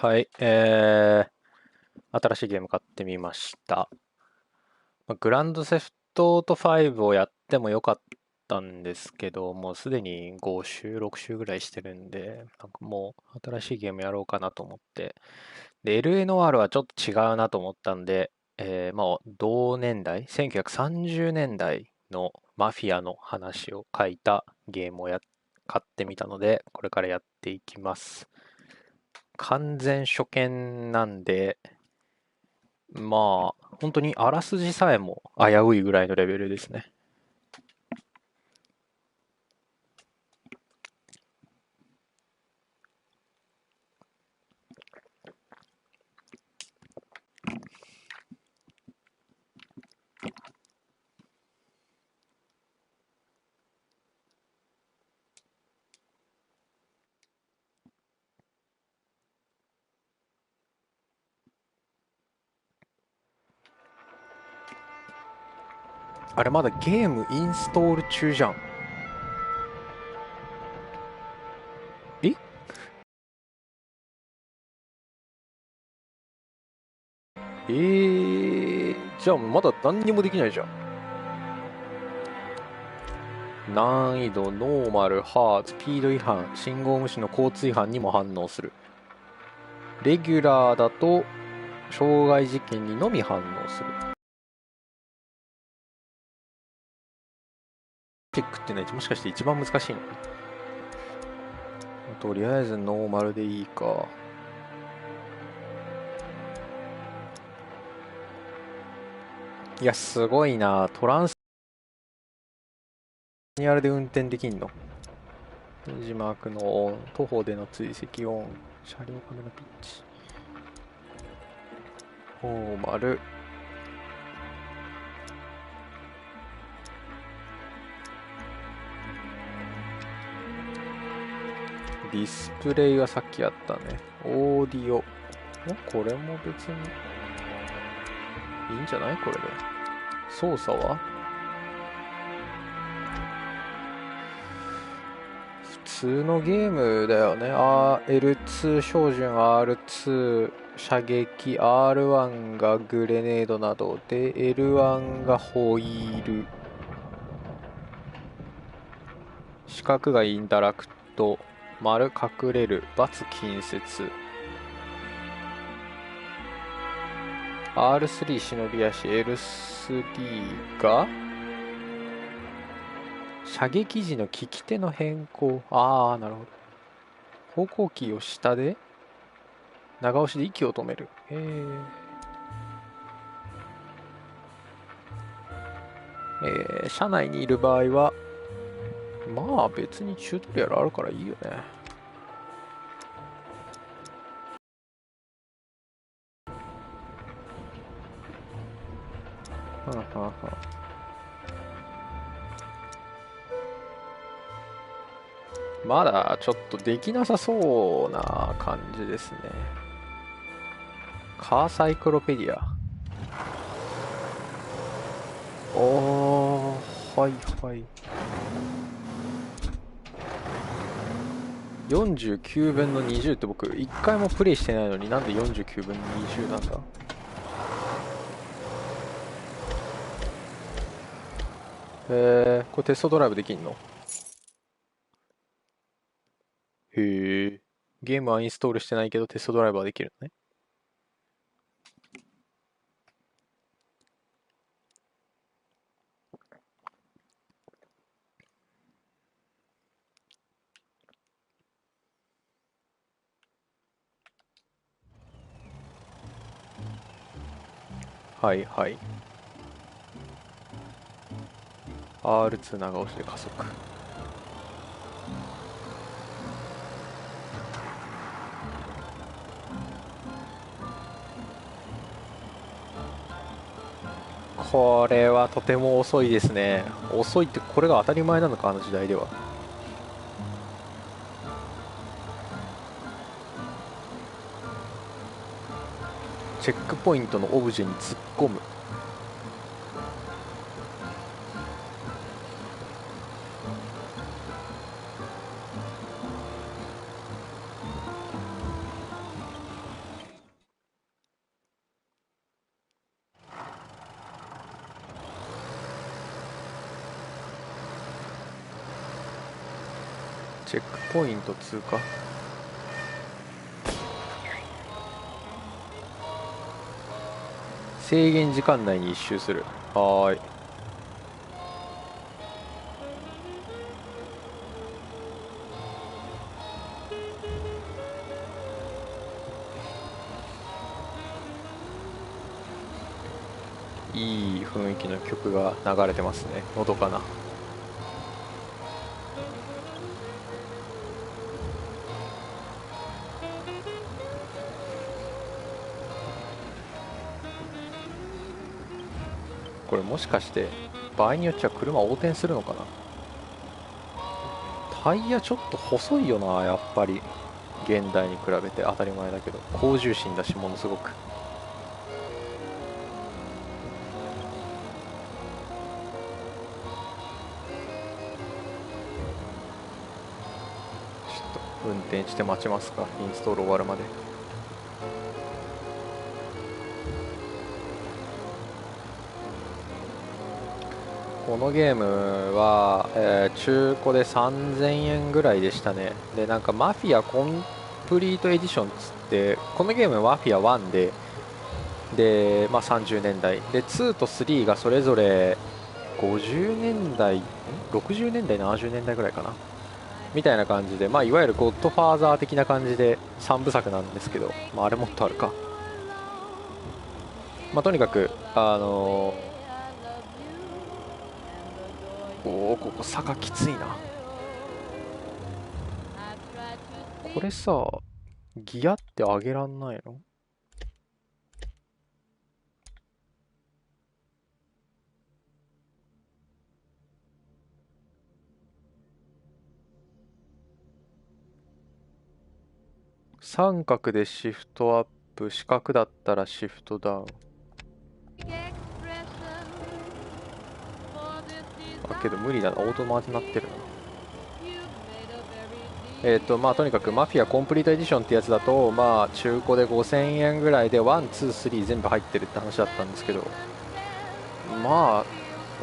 はい、新しいゲーム買ってみました。グランドセフトオート5をやってもよかったんですけど、もうすでに5週、6週ぐらいしてるんで、なんかもう新しいゲームやろうかなと思って。で、LNR はちょっと違うなと思ったんで、まあ、同年代、1930年代のマフィアの話を書いたゲームを買ってみたので、これからやっていきます。完全初見なんで、まあ、本当にあらすじさえも危ういぐらいのレベルですね。あれまだゲームインストール中じゃん。えじゃあまだ何にもできないじゃん。難易度、ノーマル、ハード、スピード違反、信号無視の交通違反にも反応する。レギュラーだと、傷害事件にのみ反応する。チェックってね、もしかして一番難しいの？とりあえずノーマルでいいか。いや、すごいな。トランスマニュアルで運転できんの？字幕のオン、徒歩での追跡オン、車両カメラピッチ。ノーマル。ディスプレイはさっきあったね。オーディオ。これも別にいいんじゃないこれで。操作は普通のゲームだよね。L2 照準、R2 射撃、R1 がグレネードなどで、L1 がホイール、四角がインタラクト、丸隠れる、×近接、R3 忍び足、L3 が射撃時の利き手の変更。ああ、なるほど。方向キーを下で長押しで息を止める。車内にいる場合は、まあ別にチュートリアルあるからいいよね。はんはんはん。まだちょっとできなさそうな感じですね。カーサイクロペディア。はいはい。49分の20って僕一回もプレイしてないのになんで49分の20なんだ？これテストドライブできんの？へえ。ゲームはインストールしてないけどテストドライブはできるのね。はいはい。R2 長押しで加速。これはとても遅いですね。遅いってこれが当たり前なのか、あの時代では。チェックポイントのオブジェに突っ込む。チェックポイント通過。制限時間内に一周する。はーい。いい雰囲気の曲が流れてますね。のどかな。これもしかして場合によっちゃ車横転するのかな。タイヤちょっと細いよな、やっぱり現代に比べて。当たり前だけど高重心だし、ものすごく。ちょっと運転して待ちますか、インストール終わるまで。このゲームは、中古で3000円ぐらいでしたね。で、なんかマフィアコンプリートエディションつって、このゲームマフィア1で、まあ、30年代で2と3がそれぞれ50年代、60年代、70年代ぐらいかなみたいな感じで、まあ、いわゆるゴッドファーザー的な感じで3部作なんですけど、まあ、あれもっとあるか。まあ、とにかく、おお、ここ坂きついな。これさ、ギアって上げらんないの？三角でシフトアップ、四角だったらシフトダウン。あ、けど無理だな、オートマになってるな。まあとにかくマフィアコンプリートエディションってやつだと、まあ中古で5000円ぐらいで1、2、3全部入ってるって話だったんですけど、まあ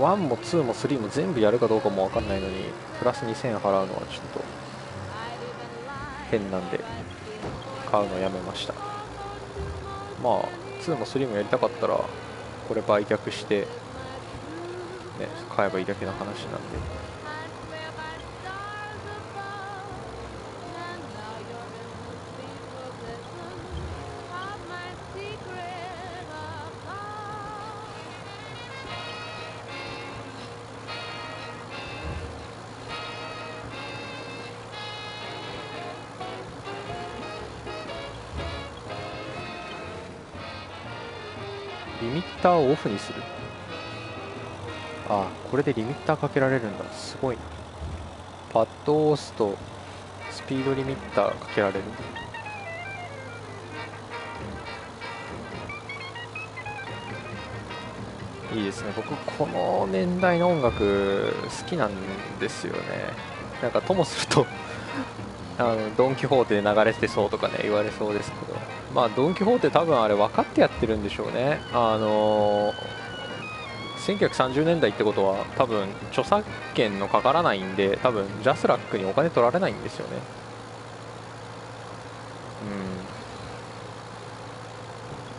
1も2も3も全部やるかどうかも分かんないのに、プラス2000円払うのはちょっと変なんで買うのやめました。まあ2も3もやりたかったらこれ売却して、ね、買えばいいだけの話なんで。リミッターをオフにする。ああ、これでリミッターかけられるんだ。すごいな。パッドを押すとスピードリミッターかけられる。いいですね。僕この年代の音楽好きなんですよね。なんかともするとドン・キホーテで流れてそうとかね言われそうですけど、まあドン・キホーテ多分あれ分かってやってるんでしょうね。1930年代ってことは多分著作権のかからないんで、多分ジャスラックにお金取られないんですよね。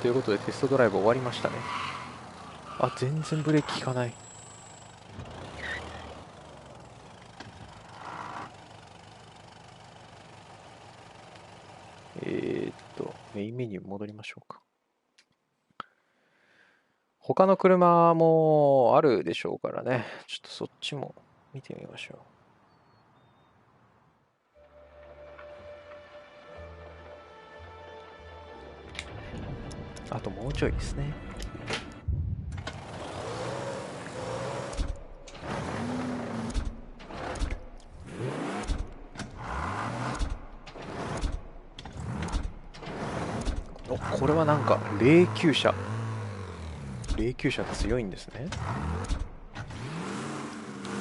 ということでテストドライブ終わりましたね。あ、全然ブレーキ効かない。メインメニュー戻りましょうか。他の車もあるでしょうからね。ちょっとそっちも見てみましょう。あともうちょいですね。お、これはなんか霊柩車。霊柩車強いんですね。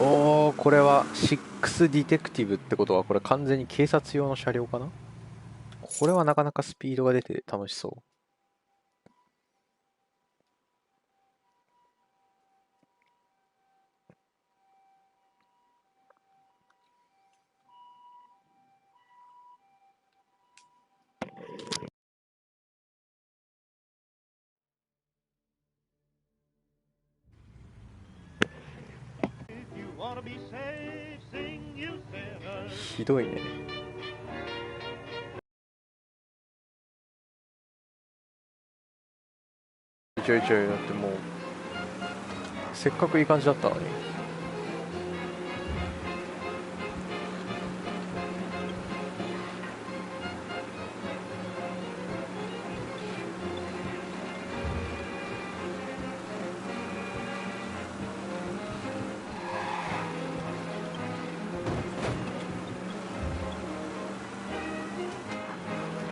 おー、これは6ディテクティブってことは、これ完全に警察用の車両かな。これはなかなかスピードが出て楽しそう。ひどいね。ちょいちょい、だってもうせっかくいい感じだったのに。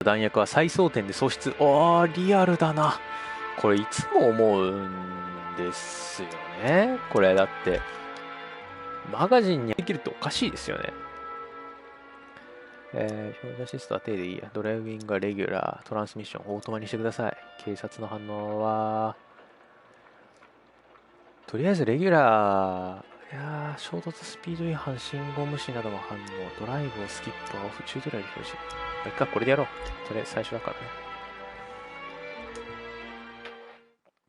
弾薬は再装填で喪失。リアルだな。これいつも思うんですよね。これだってマガジンにできるっておかしいですよね。表示アシストは手でいいや。ドライビングはレギュラー、トランスミッションオートマにしてください。警察の反応はとりあえずレギュラー。いやー、衝突スピード違反、信号無視などの反応、ドライブをスキップオフ、チュートリアル表示。一回これでやろう。それ最初だからね。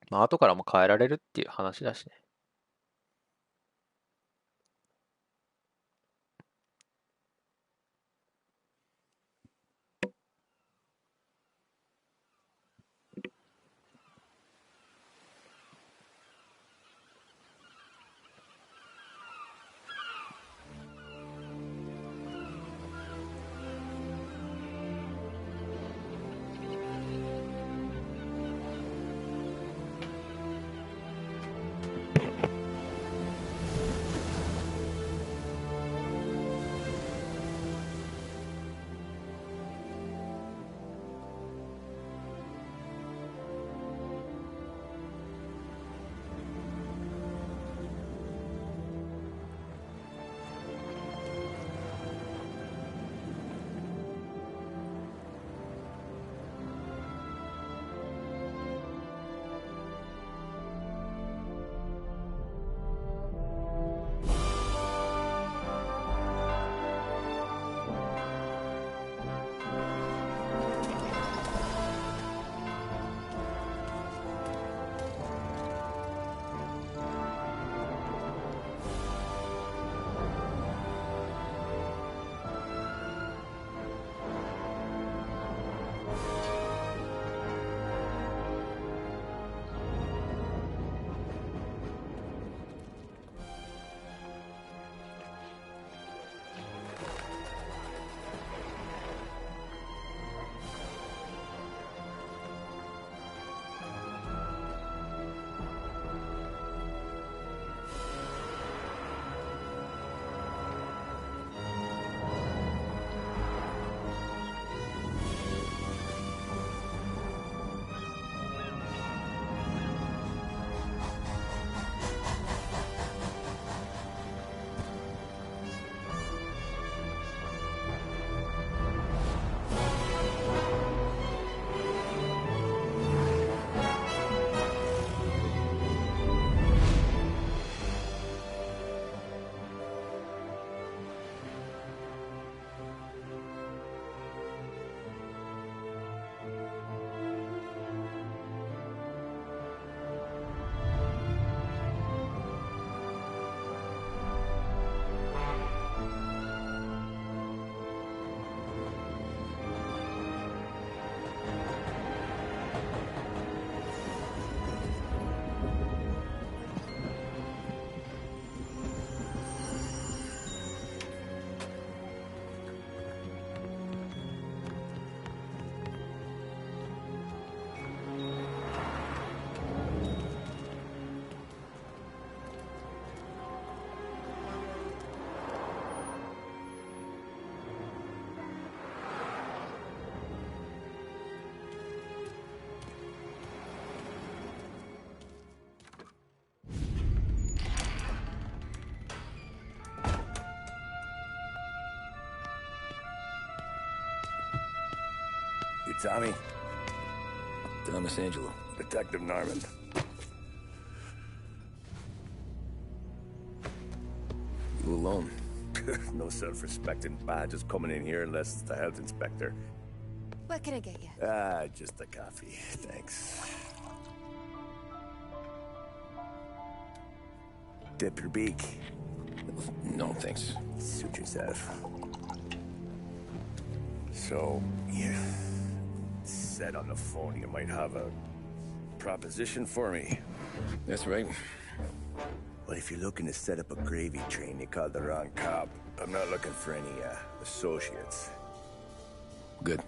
まあ後からも変えられるっていう話だしね。You Tommy? Thomas Angelo. Detective Norman. You alone? No self-respecting badges coming in here unless it's the health inspector. What can I get you? Just a coffee. Thanks. Dip your beak. No, thanks. Suit yourself. So, you said on the phone you might have a proposition for me. That's right. Well, if you're looking to set up a gravy train, you called the wrong cop. I'm not looking for any, associates. Good.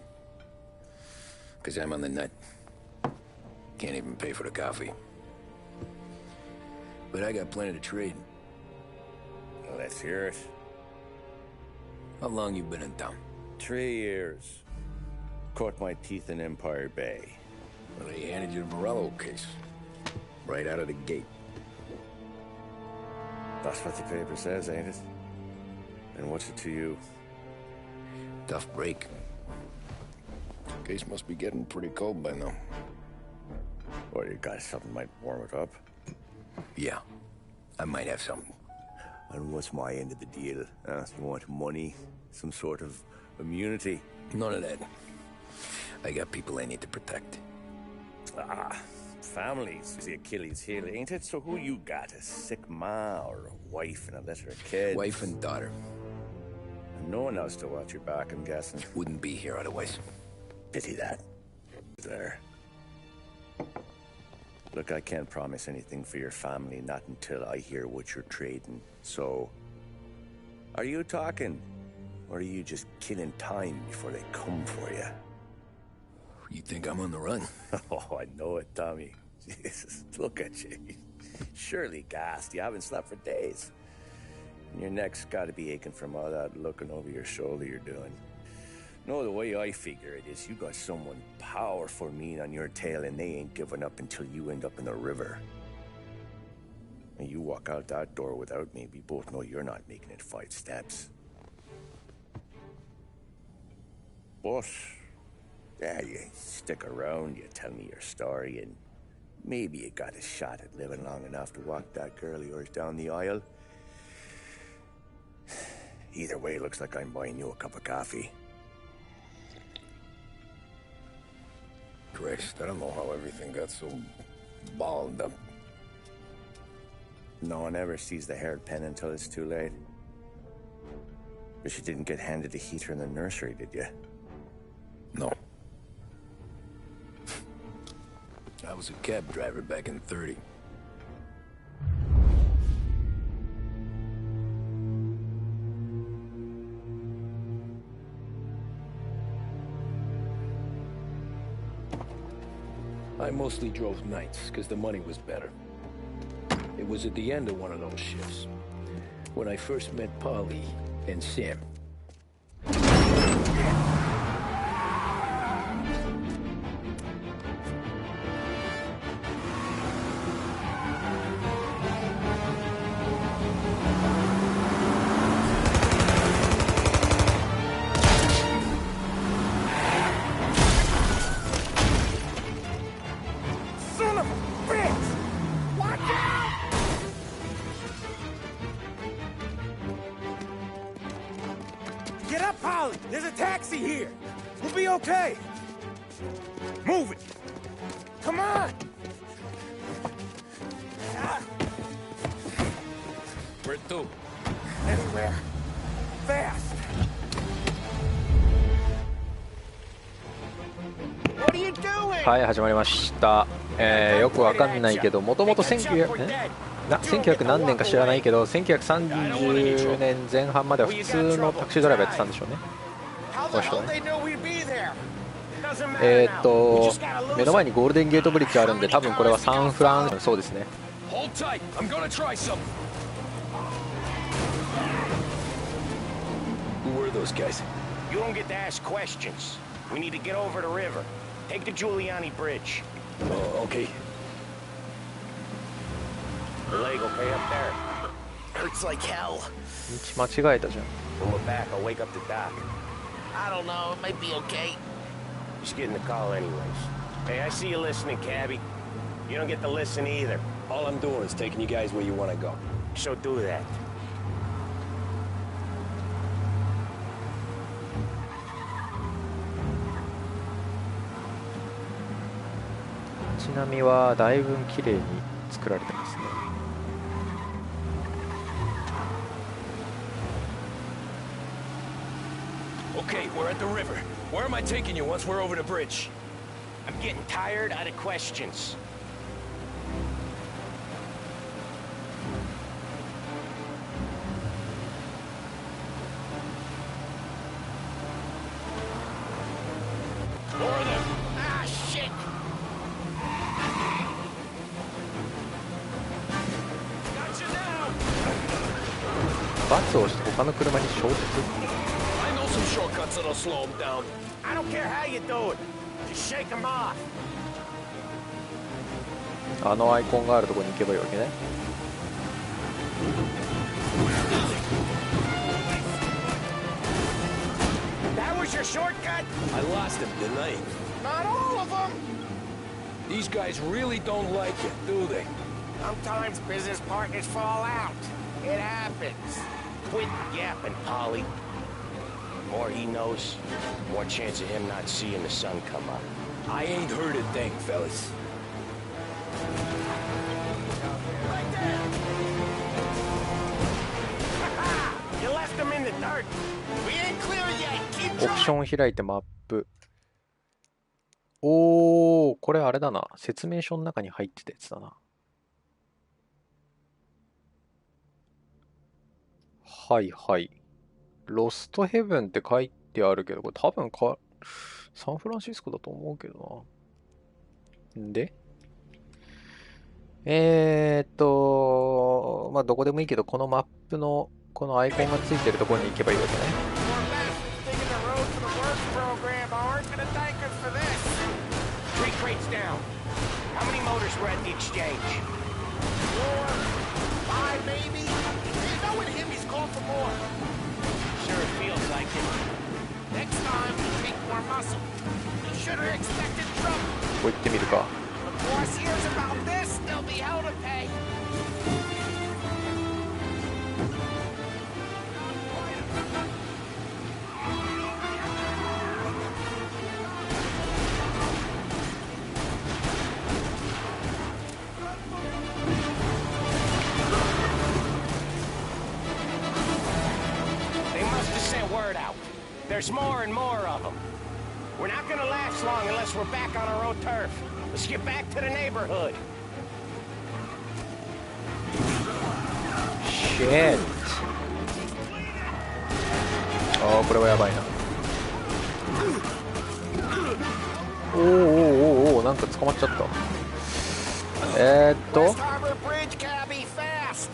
Because I'm on the nut. Can't even pay for the coffee. But I got plenty to trade. Well, let's hear it. How long you been in town? 3 years. Caught my teeth in Empire Bay. Well, they handed you the Morello case. Right out of the gate. That's what the paper says, ain't it? And what's it to you? Tough break. Case must be getting pretty cold by now. Or you got something might warm it up? Yeah. I might have something. And what's my end of the deal? You want money? Some sort of immunity? None of that. I got people I need to protect. Families is the Achilles heel, ain't it? So who you got? A sick ma or a wife and a litter of kids? Wife and daughter. And no one else to watch your back, I'm guessing. Wouldn't be here otherwise. Pity that. There. Look, I can't promise anything for your family, not until I hear what you're trading. So, are you talking? Or are you just killing time before they come for you? You think I'm on the run? Oh, I know it, Tommy. Jesus, look at you. Surely gassed. You haven't slept for days. And your neck's got to be aching from all that looking over your shoulder you're doing. No, the way I figure it is you got someone powerful mean on your tail and they ain't giving up until you end up in the river. And you walk out that door without me, we both know you're not making it 5 steps. But, yeah, you stick around, you tell me your story, and maybe you got a shot at living long enough to walk that girl of yours down the aisle. Either way, it looks like I'm buying you a cup of coffee. Christ, I don't know how everything got so balled up. No one ever sees the haired pen until it's too late. But you didn't get handed a heater in the nursery, did you? No. I was a cab driver back in '30. I mostly drove nights, because the money was better. It was at the end of one of those shifts when I first met Polly and Sam. Get up, Polly! There's a taxi here! We'll be okay! Move it! Come on! Where to? Anywhere. Fast! What are you doing? はい、始まりました。よくわかんないけど、もともと1900何年か知らないけど、1930年前半までは普通のタクシードライバーやってたんでしょうね。この人はね。目の前にゴールデンゲートブリッジあるんで、多分これはサンフラン、そうですね。Who were those guys? You don't get to ask questions. We need to get over the river. Take the Giuliani Bridge. Oh, okay. The leg will pay up there. Hurts like hell. 道間違えたじゃん。 When we're back, I'll wake up the doc. I don't know, it might be okay. Just getting the call anyways. Hey, I see you listening, cabbie. You don't get to listen either. All I'm doing is taking you guys where you want to go. So do that. 街並みはだいぶ綺麗に作られてますね。Okay, we're at the river. Where am I taking you once we're over the bridge? I'm getting tired out of questions. More of them! Ah, shit! Got you now! 罰をして他の車に衝突。 I know some shortcuts that'll slow them down. I don't care how you do it. Just shake them off. あのアイコンがあるところに行けばいいわけね。That was your shortcut? I lost him, didn't I? Not all of them. These guys really don't like it, do they? Sometimes business partners fall out. It happens. Quit yapping, Polly. The more he knows, the more chance of him not seeing the sun come up. I ain't heard a thing, fellas. Right there! You left them in the dirt. We ain't clear yet. Keep オプ trying. ションを開いてマップ。おー、これあれだな。説明書の中に入ってたやつだな。はいはい。ロストヘブンって書いてあるけど、これ多分サンフランシスコだと思うけどな。んでまあどこでもいいけど、このマップのこのアイコンがついてるところに行けばいいわけね。Poor bastards thinking the road to the work program aren't gonna thank us for this. 3 crates down. How many motors were at the exchange? 4, 5 maybe. You know in him he's called for more. Sure feels like it. Next time we take more muscle. You should have expected trouble. ここ行ってみるか。 The boss hears about this, there'll be hell to pay. They must have sent word out. There's more and more of them. We're not gonna last long unless we're back on our own turf. Let's get back to the neighborhood. Shit. ああ、これはやばいな。おーおーおーおー、なんか捕まっちゃった。West Harbor Bridge, cabby, fast.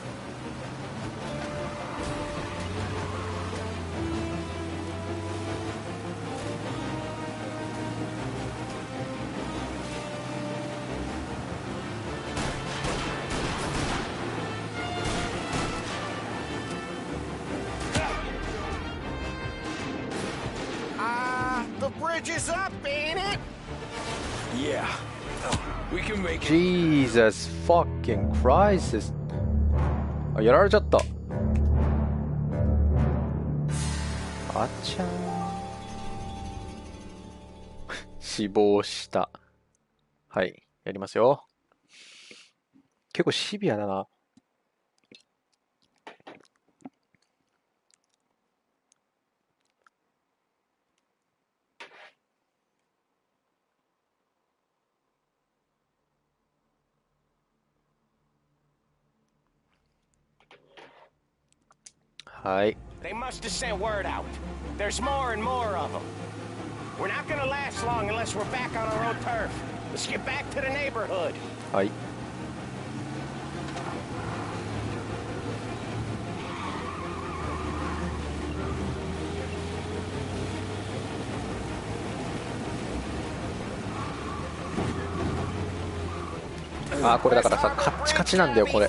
The bridge is up, ain't it? Yeah. We can make it. Jesus fucking Christ. あ、やられちゃった。あちゃー。死亡した。はい、やりますよ。結構シビアだな。はい。 They must have sent word out. There's more and more of them. We're not gonna last long unless we're back on our own turf. Let's get back to the neighborhood. はい。あー、これだからさ、カッチカチなんだよこれ。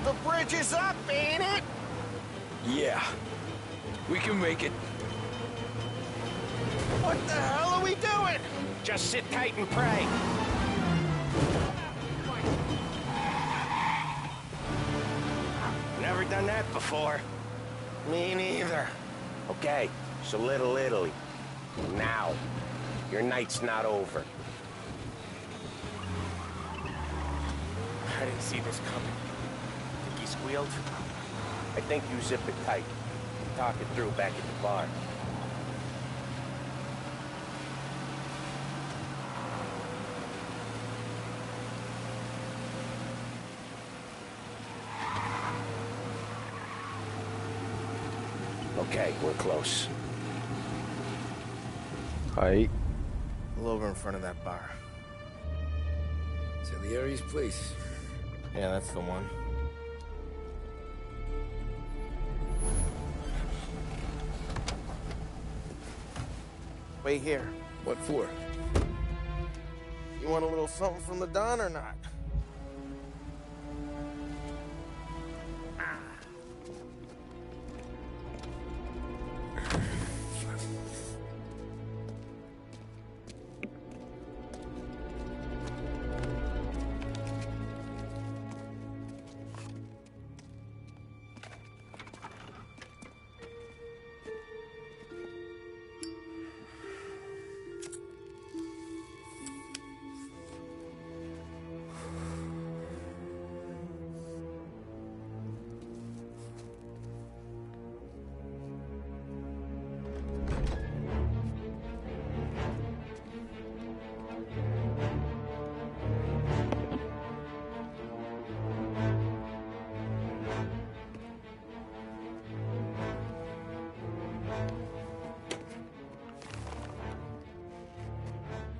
The bridge is up, ain't it? Yeah. We can make it. What the hell are we doing? Just sit tight and pray. Whenever done that before. Me neither. Okay, so Little Italy. Now. Your night's not over. I didn't see this coming. Think he squealed? I think you zip it tight. Talk it through back at the bar. Okay, we're close. はい。 Pull over in front of that bar. Salieri's place. Yeah, that's the one. Wait here. What for? You want a little something from the Don or not?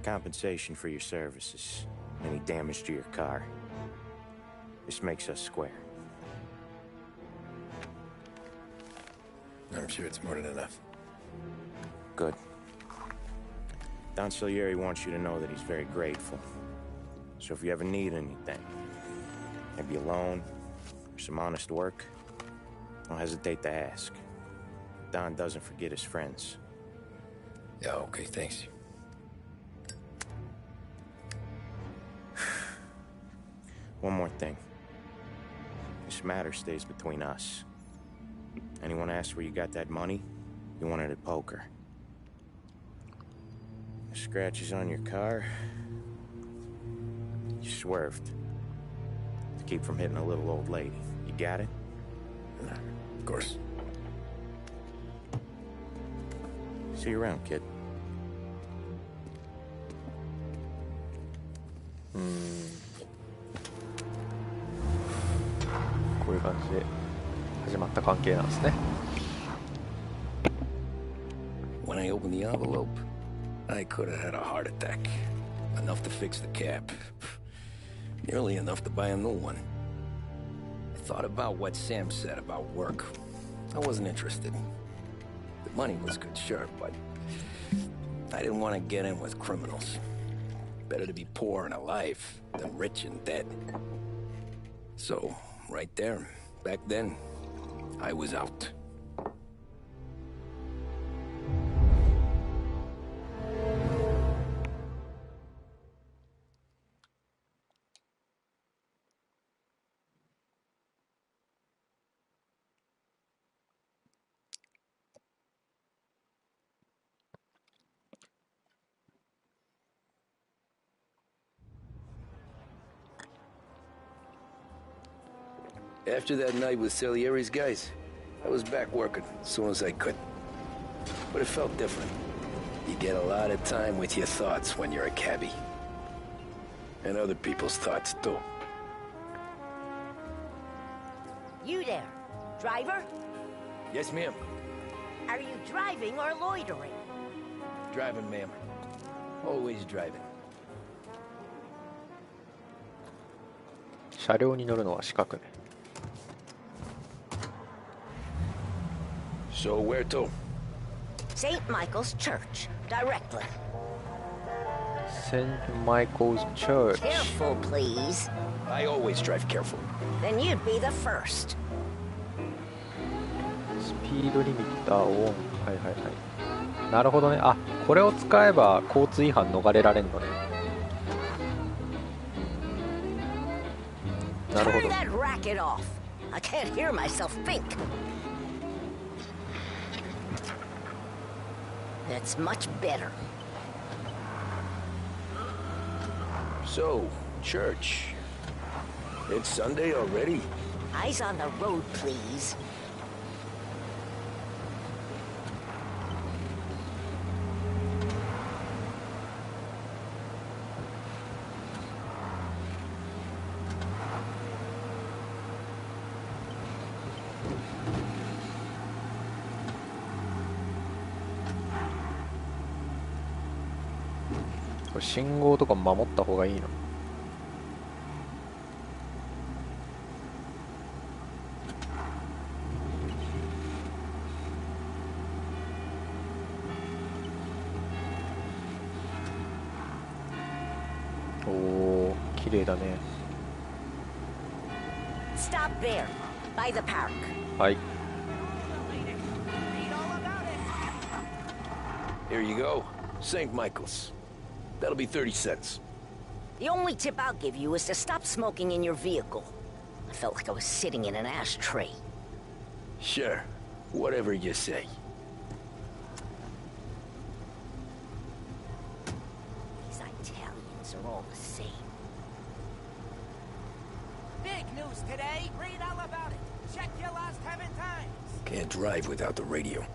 Compensation for your services. Any damage to your car. This makes us square. I'm sure it's more than enough. Good. Don Salieri wants you to know that he's very grateful. So if you ever need anything, maybe a loan or some honest work, don't hesitate to ask. Don doesn't forget his friends. Yeah, okay, thanks. One more thing. This matter stays between us. Anyone asks where you got that money, you won it at poker. Scratches on your car, you swerved. To keep from hitting a little old lady. You got it? Of course. See you around, kid. こういう感じで始まった関係なんですね。 When I opened the envelope, I could have had a heart attack. Enough to fix the cap. Nearly enough to buy a new one. I thought about what Sam said about work. I wasn't interested. The money was good, sure, but I didn't want to get in with criminals. Better to be poor and alive than rich and dead. So, right there, back then, I was out. After that night with Salieri's guys, I was back working as soon as I could. But it felt different. You get a lot of time with your thoughts when you're a cabbie. And other people's thoughts, too. You there, driver? Yes, ma'am. Are you driving or loitering? Driving, ma'am. Always driving. 車両に乗るのは資格ね。 So where to? St. Michael's Church, directly. St. Michael's Church. Careful, please. I always drive careful. Then you'd be the first. スピードリミッターオン。はいはいはい。なるほどね。あ、これを使えば交通違反逃れられんのね。なるほ Turn ど。 that racket off. I can't hear myself think. That's much better. So, church. It's Sunday already? Eyes on the road, please.これ信号とか守った方がいいの？おお、綺麗だね。Stop there, by the park. はい。 Here you go. St. Michael's. That'll be 30 cents. The only tip I'll give you is to stop smoking in your vehicle. I felt like I was sitting in an ashtray. Sure. Whatever you say. These Italians are all the same. Big news today. Read all about it. Check your last 7 times. Can't drive without the radio.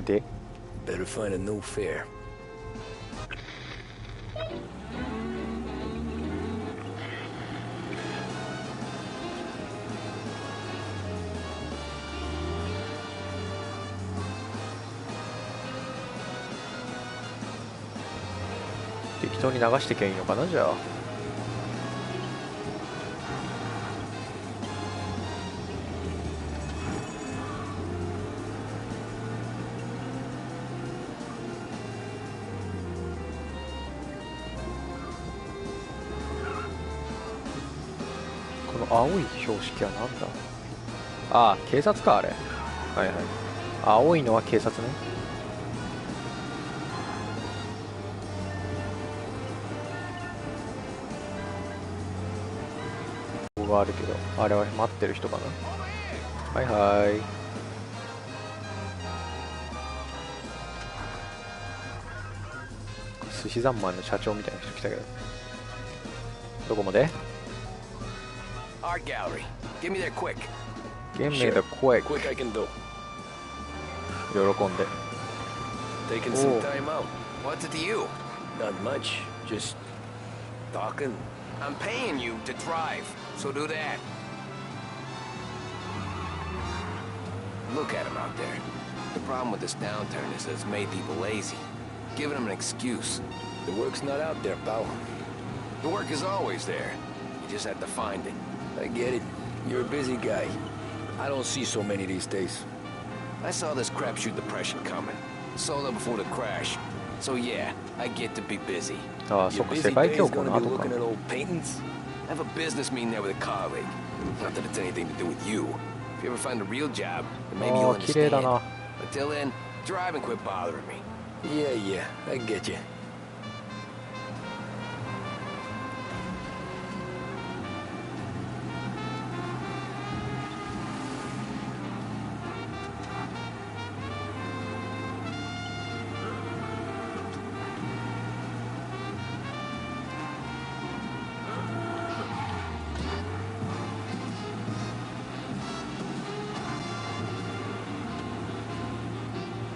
で、 Better find a new fare.「適当に流してきゃいいのかな、じゃあ。」この青い標識は何だ？ああ、警察か、あれ。はいはい。青いのは警察ね。ここがあるけど、あれは待ってる人かな。はいはい。寿司三昧の社長みたいな人来たけど。どこまで？ Art gallery. Get me there quick. Give me the quick. Quick I can do. 喜んで。 Taking some Oh. time out. What's it to you? Not much. Just talking. I'm paying you to drive, so do that. Look at him out there. The problem with this downturn is that it's made people lazy, giving them an excuse. The work's not out there, pal. The work is always there. You just have to find it. I get it. You're a busy guy. I don't see so many these days. I saw this crapshoot depression coming. Sold it before the crash. So yeah, I get to be busy. ああ、そ Your っか、 busy 世界 day 恐 is 慌の gonna be 後か。 looking at old paintings? I have a business meeting there with a colleague. Not that it's anything to do with you. If you ever find a real job, then maybe you'll ああ、綺麗だ understand. な。 Until then, drive and quit bothering me. Yeah, I get you.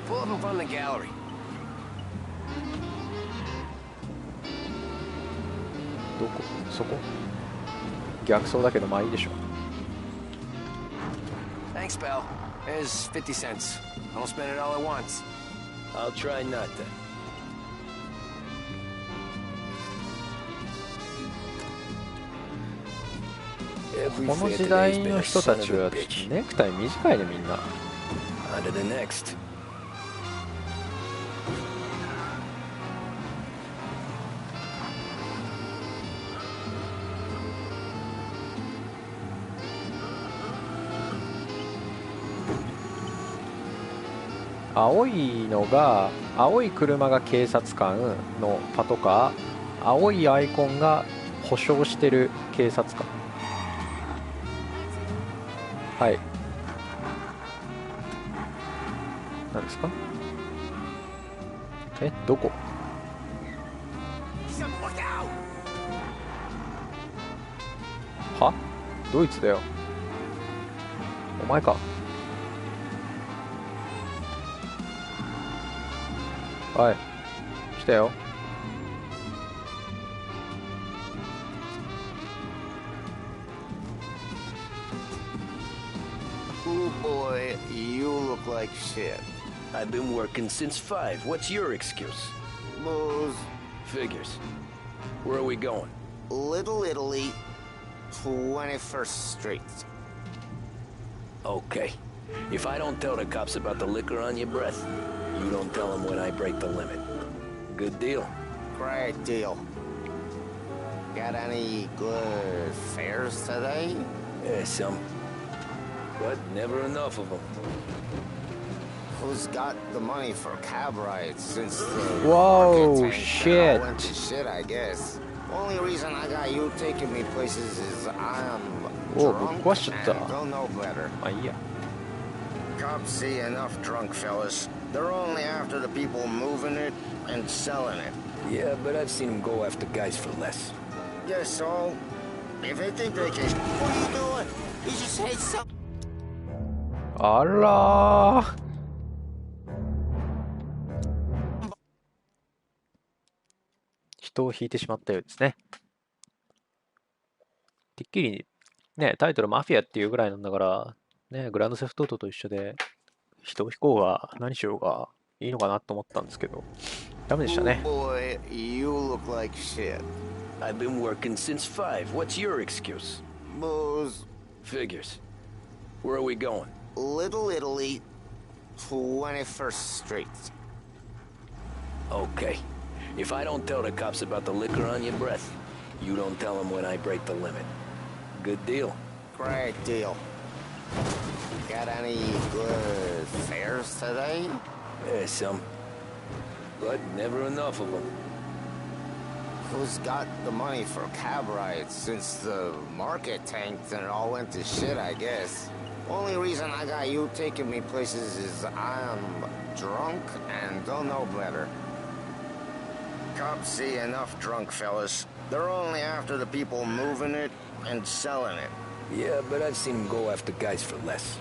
Pull up in front of the gallery. どこ？そこ？逆走だけど、まあいいでしょ。 Thanks, pal. There's 50 cents. I won't spend it all at once. I'll try not to. この時代の人たちはネクタイ短いね、みんな。 On to the next. 青いのが、青い車が警察官のパトカー、青いアイコンが保証してる警察官。はい。何ですか？どこ？は？ドイツだよ。お前か。はい。来たよ。Oh boy, you look like shit. I've been working since 5. What's your excuse? Booze. Figures. Where are we going? Little Italy, 21st Street. Okay. If I don't tell the cops about the liquor on your breath, you don't tell them when I break the limit. Good deal. Great deal. Got any good fares today? Yeah, some. But never enough of them. Who's got the money for cab rides since the Whoa, market tank shit. all went to shit, I guess. Only reason I got you taking me places is I'm drunk and don't know better. まあいいや。 Cops see enough drunk fellas. They're only after the people moving it and selling it. Yeah, but I've seen them go after guys for less. Yes, so if they think they can... What are you doing? You just hate some... あらー。人を引いてしまったようですね。てっきりね、タイトルマフィアっていうぐらいなんだから、ね、グランドセフトオートと一緒で人を引こうが何しようがいいのかなと思ったんですけど、ダメでしたね。Oh boy, you look like shit. I've been working since 5. What's your excuse? Booze. Figures. Where are we going? Little Italy, 21st Street. Okay. If I don't tell the cops about the liquor on your breath, you don't tell them when I break the limit. Good deal. Great deal. Got any good fares today? Yeah, some. But never enough of them. Who's got the money for cab rides since the market tanked and it all went to shit, I guess? Only reason I got you taking me places is I'm drunk and don't know better. Cops see enough drunk fellas. They're only after the people moving it and selling it. Yeah, but I've seen them go after guys for less.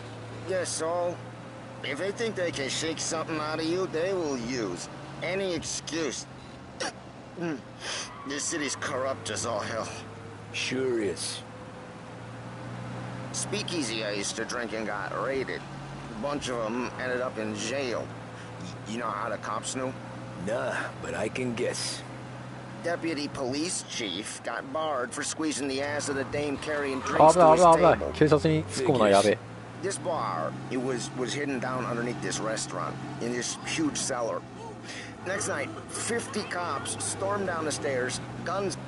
Yes, so if they think they can shake something out of you, they will use any excuse. This city's corrupt as all hell. Sure is. Speakeasy I used to drink and got raided. A bunch of them ended up in jail. You know how the cops knew? Nah, but I can guess. Deputy police chief got barred for squeezing the ass of the dame carrying drinks to his 危ない危ない危ない。 table. 警察に突っ込むのはやべえ。 This bar, it was hidden down underneath this restaurant, in this huge cellar. Next night, 50 cops stormed down the stairs, guns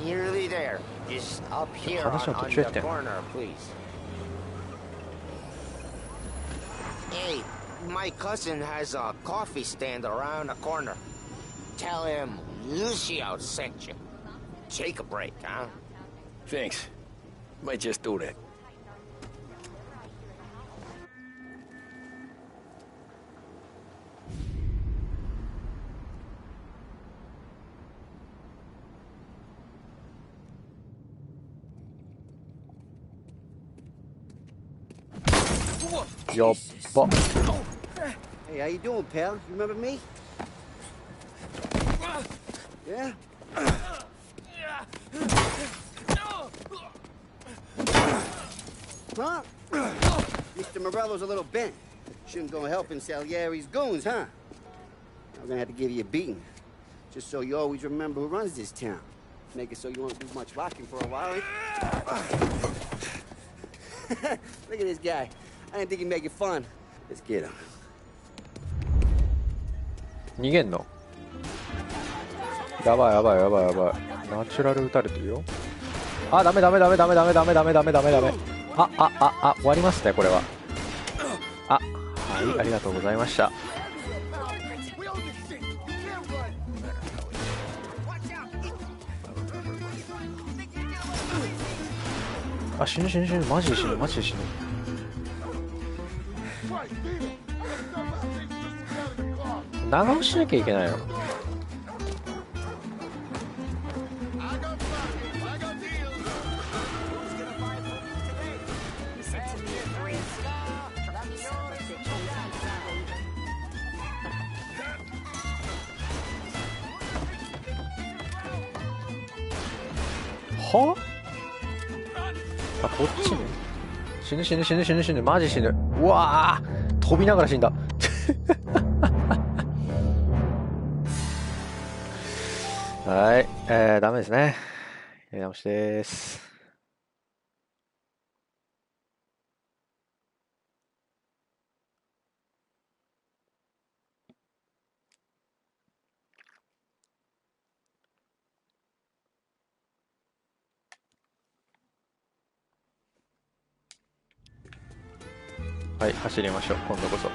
nearly there. Just up here on the corner, please. Hey, my cousin has a coffee stand around the corner. Tell him Lucio sent you. Take a break, huh? Thanks. Might just do that. Yo, but Hey, how you doing, pal? You remember me? Yeah? Huh? Mr. Morello's a little bent. Shouldn't go helping Salieri's goons, huh? I'm gonna have to give you a beating. Just so you always remember who runs this town. Make it so you won't do much rocking for a while. Look at this guy. I didn't think he'd make it fun. Let's get him. 逃げんの？やばいやばいやばいやばい。ナチュラル撃たれてるよ。あ、ダメダメダメダメダメダメダメダメダメダメ。終わりますねこれは。はい、ありがとうございました。あ、死ぬ死ぬ死ぬ、マジで死ぬマジで死ぬ。長押ししなきゃいけないの。はあ、こっちね。死ぬ死ぬ死ぬ死ぬ死ぬ、マジ死ぬ。うわー、飛びながら死んだ。はい、ダメですね。やり直しです。はい、走りましょう、今度こそ。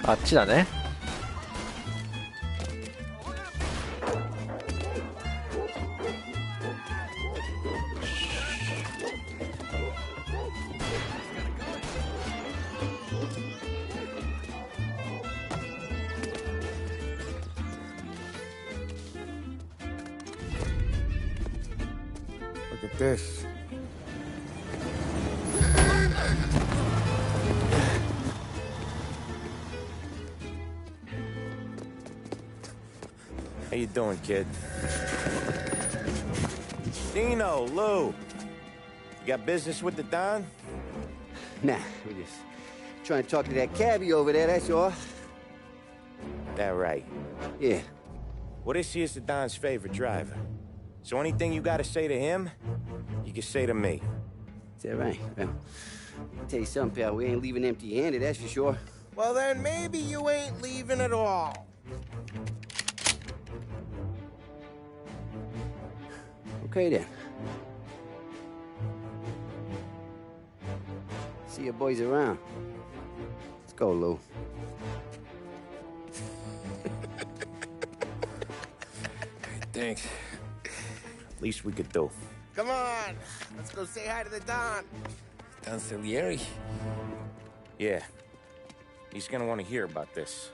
あっちだね。Look at this. How you doing, kid? Dino, Lou. You got business with the Don? Nah, we just trying to talk to that cabbie over there, that's all. That right. Yeah. Well, this here's the Don's favorite driver. So anything you gotta say to him, you can say to me. Is that right? Well, I'll tell you something, pal. We ain't leaving empty-handed, that's for sure. Well, then maybe you ain't leaving at all. Okay, then. See your boys around. Let's go, Lou. Thanks. Least we could do. Come on, let's go say hi to the Don. Don Salieri? Yeah. He's gonna want to hear about this.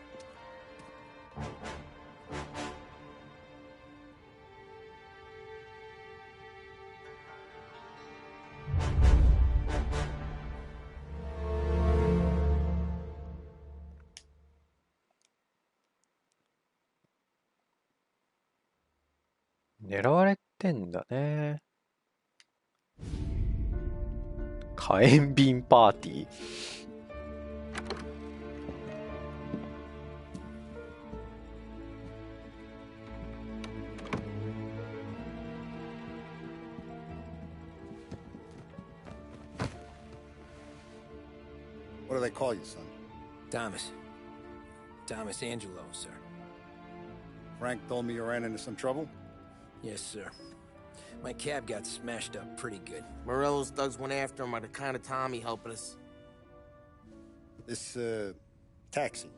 狙われてんだね。火炎瓶パーティー。What do they call you, son? Thomas. Thomas Angelo, sir. Frank told me you ran into some trouble? Yes, sir. My cab got smashed up pretty good. Morello's thugs went after him on account of Tommy helping us. This, taxi.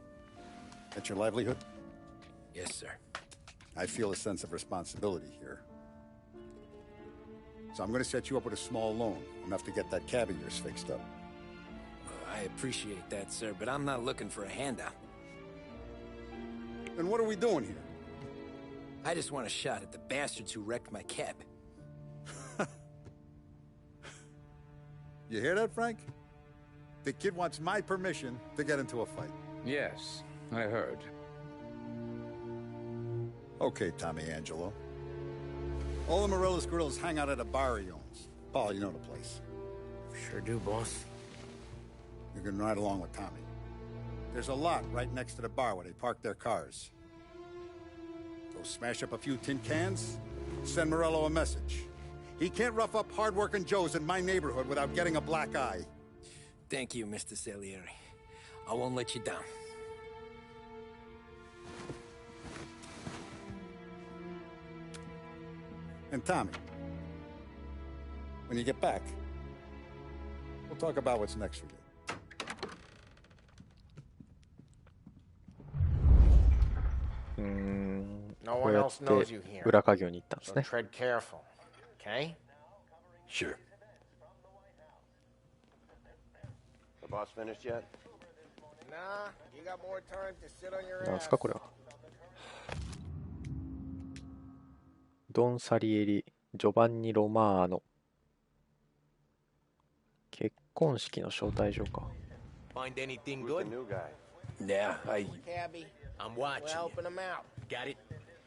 That's your livelihood? Yes, sir. I feel a sense of responsibility here. So I'm gonna set you up with a small loan, enough to get that cab of yours fixed up. I appreciate that, sir, but I'm not looking for a handout. Then what are we doing here? I just want a shot at the bastards who wrecked my cab. You hear that, Frank? The kid wants my permission to get into a fight. Yes, I heard. Okay, Tommy Angelo. All the Morello's girls hang out at a bar he owns. Paul, you know the place. Sure do, boss. You can ride along with Tommy. There's a lot right next to the bar where they park their cars. Go smash up a few tin cans, send Morello a message. He can't rough up hard-working Joes in my neighborhood without getting a black eye. Thank you, Mr. Salieri. I won't let you down. And Tommy, when you get back, we'll talk about what's next for you. No こ one うや else っ knows て you here. 裏稼業に行ったんです So ね。 tread careful, okay? Sure. The boss finished yet? Nah, you got more time to sit on your なんです ass. かこれは。ドン・サリエリ、ジョバンニ・ロマーノ。結婚式の招待状か。Find anything Who's the good? new guy? Yeah, Cabby, I'm we're watching helping you. him out. Got it?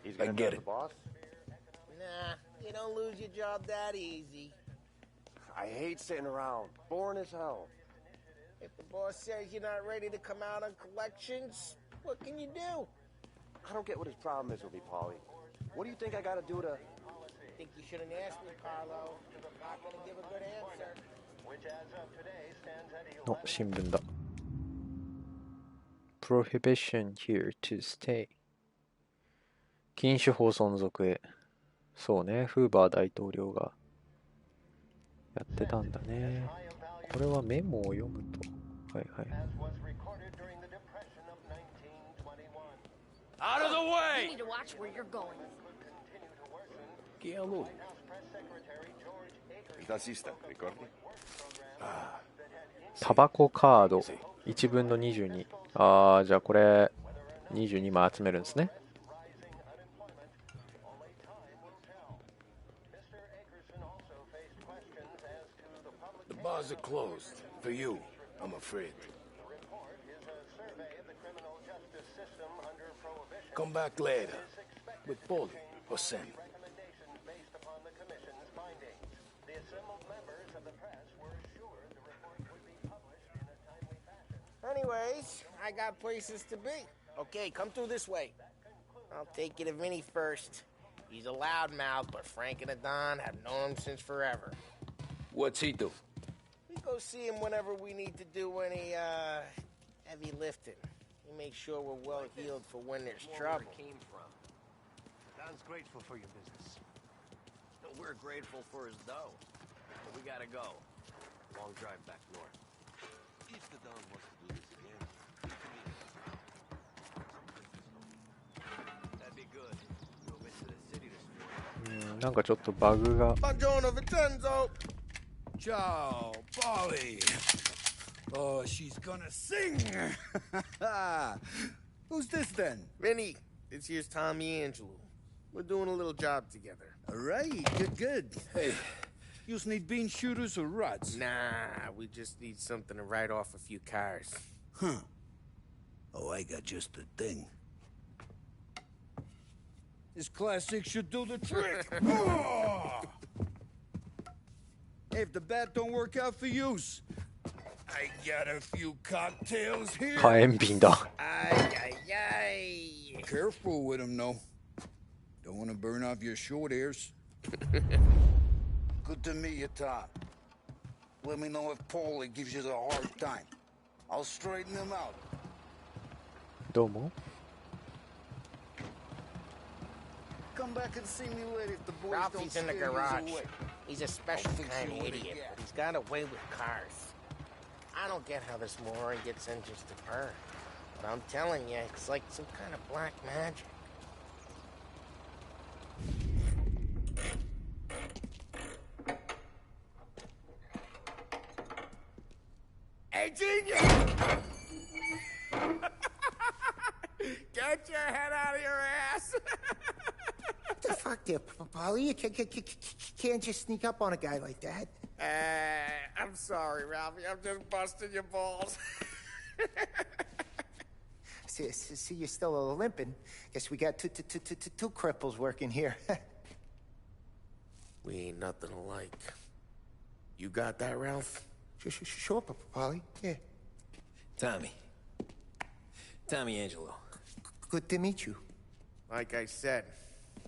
He's I gonna get drive it. the boss? Nah, you don't lose your job that easy. I hate sitting around. Boring as hell. If the boss says you're not ready to come out on collections, what can you do? I don't get what his problem is with me, Paulie. What do you think I gotta do to... Think you shouldn't ask me, Carlo. Not gonna give a good answer. の新聞だ。Prohibition here to stay。禁止法存続へ。そうね、フーバー大統領がやってたんだね。これはメモを読むと。はいはい。Out of the You way! need to watch where you're going. ¿Qué hablo? Il tassista, ricordi? タバコカード1分の22。ああ、じゃあこれ22枚集めるんですね。The bars are closed. For you, I'm afraid. Come back later. With Paulie or Sam. Anyways, I got places to be. Okay, come through this way. I'll take you to Vinny first. He's a loudmouth, but Frank and Adon have known him since forever. What's he do? We go see him whenever we need to do any, heavy lifting. He makes sure we're well healed for when there's trouble. Came from. Don's grateful for your business. We're grateful for his dough. But we gotta go. Long drive back north. If the Don wants to do this again, he can meet us. That'd be good. We'll get to the city this morning. なんかちょっとバグが。 Buongiorno, Vincenzo! Ciao, Polly. Oh, she's gonna sing. Who's this then? Vinny, this here's Tommy Angelo. We're doing a little job together. All right, good. Hey, you need bean shooters or rods? Nah, we just need something to write off a few cars. Huh. Oh, I got just the thing. This classic should do the trick. Oh! Hey, if the bat don't work out for use, I got a few cocktails here. 火炎瓶だ。 Ay, ay, ay. Careful with them, though. Don't want to burn off your short hairs. Good to meet you, Tom. Let me know if Paulie gives you the hard time. I'll straighten him out. どうも。 Come back and see me later if the boys don't Ralphie's in the scare yous garage. away. He's a special I'll fix kind you of with a idiot, gas. but he's got a way with cars. I don't get how this moron gets engines to burn. But I'm telling you, it's like some kind of black magic. Hey, genius! Get your head out of your ass! What the fuck there, Polly? You can't just sneak up on a guy like that. I'm sorry, Ralphie. I'm just busting your balls. See, you're still limping. Guess we got two cripples working here. We ain't nothing alike. You got that, Ralph? Sure, Polly. Yeah. Tommy. Tommy Angelo. Good to meet you. Like I said,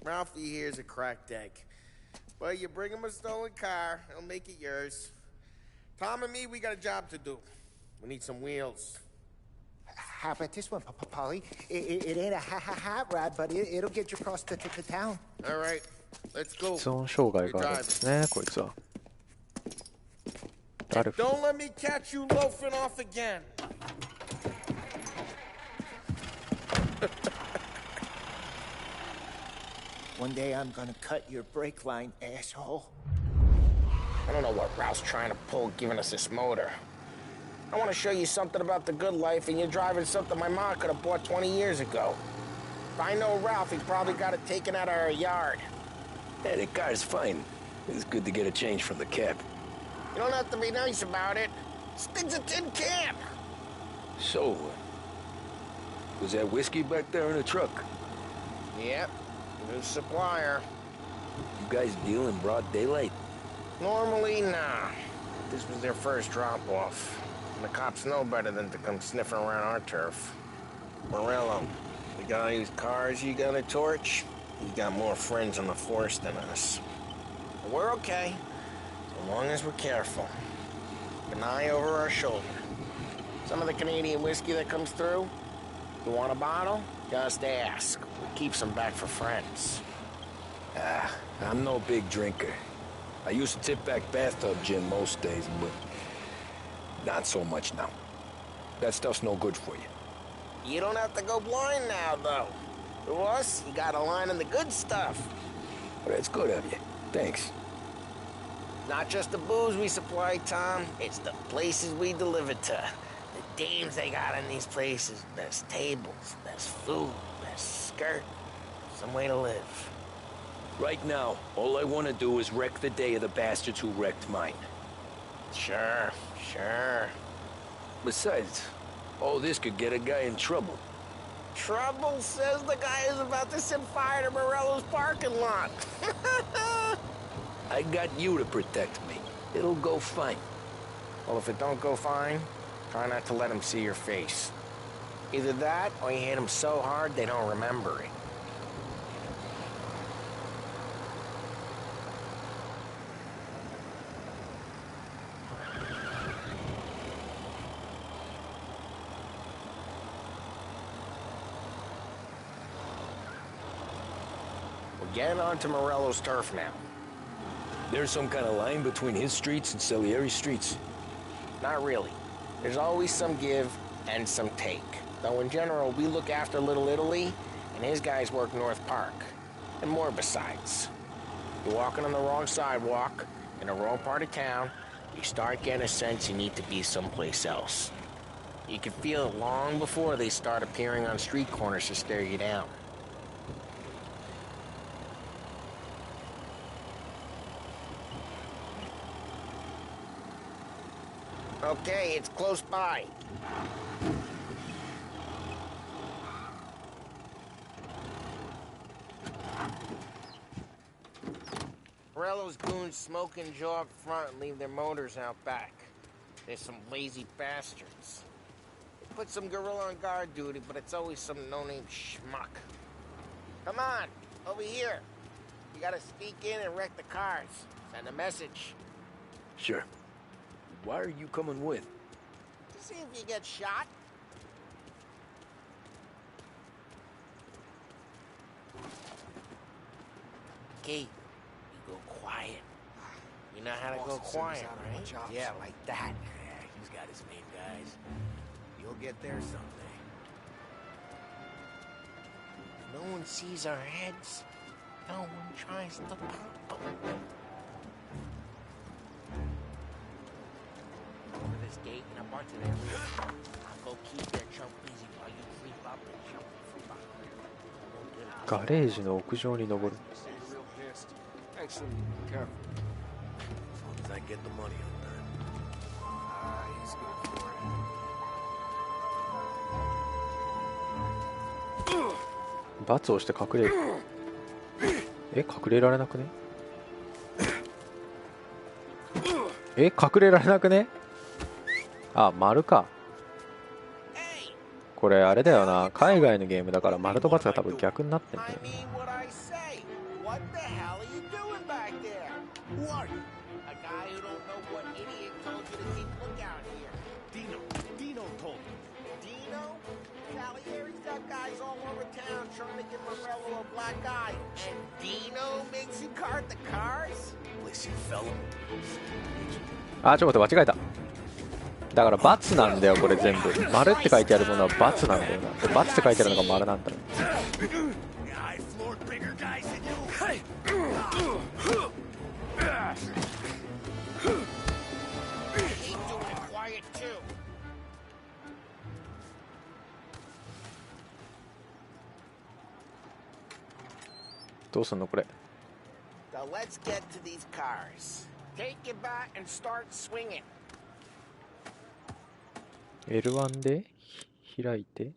Ralphie here's a cracked egg. Well, you bring him a stolen car, he'll make it yours. Tom and me, we got a job to do. We need some wheels. How about this one, Polly? It ain't a hot rod, but it'll get you across to town. All right, let's go. 発音障害があるんですね、こいつは。Don't let me catch you loafing off again. One day I'm gonna cut your brake line, asshole. I don't know what Ralph's trying to pull giving us this motor. I want to show you something about the good life, and you're driving something my mom could have bought 20 years ago. If I know Ralph, he probably got it taken out of our yard. Yeah, the car's fine. It's good to get a change from the cab. You don't have to be nice about it. Stig's a tin can. So, was that whiskey back there in the truck? Yep, new supplier. You guys deal in broad daylight? Normally, nah. This was their first drop-off. And the cops know better than to come sniffing around our turf. Morello, the guy whose cars you got a torch, he's got more friends on the force than us. But we're okay, so long as we're careful. Keep an eye over our shoulder. Some of the Canadian whiskey that comes through, you want a bottle? Just ask. We keep some back for friends. I'm no big drinker. I used to tip back bathtub gin most days, but not so much now. That stuff's no good for you. You don't have to go blind now, though. To us, you got a line in the good stuff. Well, that's good of you. Thanks. Not just the booze we supply, Tom. It's the places we deliver to. The dames they got in these places. Best tables, best food, best skirt. Some way to live. Right now, all I want to do is wreck the day of the bastards who wrecked mine. Sure. Besides, all this could get a guy in trouble. Trouble, says the guy who's about to set fire to Morello's parking lot. I got you to protect me. It'll go fine. Well, if it don't go fine, try not to let them see your face. Either that, or you hit them so hard they don't remember it. Get onto Morello's turf now. There's some kind of line between his streets and Salieri's streets? Not really. There's always some give and some take. Though in general, we look after Little Italy, and his guys work North Park. And more besides. You're walking on the wrong sidewalk, in the wrong part of town, you start getting a sense you need to be someplace else. You can feel it long before they start appearing on street corners to stare you down. Okay, it's close by. Morello's goons smoke and jaw up front and leave their motors out back. They're some lazy bastards. They put some gorilla on guard duty, but it's always some no-name schmuck. Come on, over here. You gotta sneak in and wreck the cars. Send a message. Sure. Why are you coming with? To see if you get shot. Okay, you go quiet. You know how to go quiet, right? Yeah, like that. Yeah, he's got his main guys. You'll get there someday. No one sees our heads. No one tries to pop them. Over this gate and a bunch of their rear. I'll go keep their chump busy while you creep up and jump from behind. ガレージの屋上に登る。Actually, careful. As long as I get the money on time. He's good for it. 罰をして隠れる。隠れられなくね？隠れられなくね？あ、丸か。これあれだよな、海外のゲームだから丸と×が多分逆になってんだよ。What the hell are you doing back there? Who are you? A guy who don't know what idiot told you to keep lookout here. Dino told me. Dino? Salieri's got guys all over town trying to give Morello a black eye. And Dino makes you cart the cars? Listen, fella. あ、ちょっと待って、間違えた。だから×なんだよ、これ全部。丸って書いてあるものは×なんだよな。で×って書いてあるのが丸なんだよ。I floored bigger guys than you. Keep doing it quiet too. どうすんのこれ。So let's get to these cars. Take your bat and start swinging. L1 で開いて。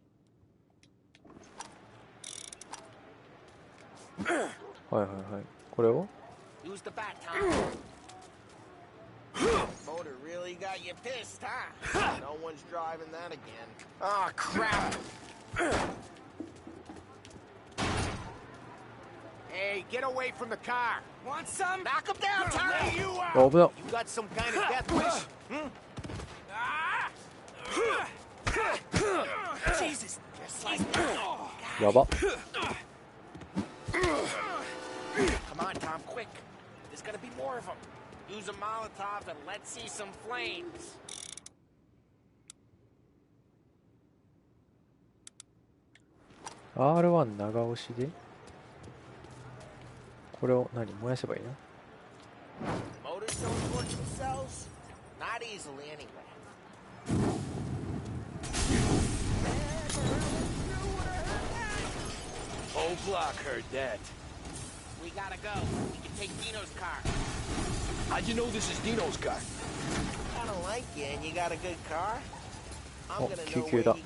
はいはいはい。これを Use the bat, Tom. Motor really got you pissed, huh? No one's driving that again. Oh, crap. Hey, get away from the car. Want some? Knock him down, Tom. You 危なっ。 You got some kind of death wish? Jesus. Just like that. やば。 Come on, Tom, quick. There's gonna be more of them. Use a Molotov and let's see some flames. R1 長押しでこれを何燃やせばいいの Motors don't torch themselves? Not easily, anyway. Whole block heard that. We gotta go. We can take Dino's car. How'd you know this is Dino's car? I don't like you, and you got a good car. I'm Oh, gonna know救 where 急 you だ。 keep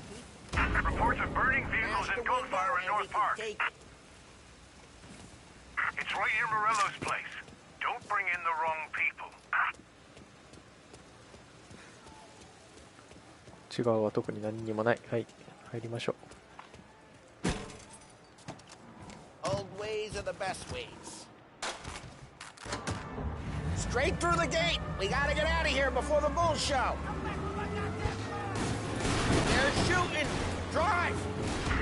Reports of burning vehicles Smash the and gunfire in window, and we North can Park. take it. It's right near Morello's place. Don't bring in the wrong people. 違うは特に何にもない。はい、入りましょう。 Old ways are the best ways. Straight through the gate. We gotta get out of here before the bull show. They're shooting. Drive.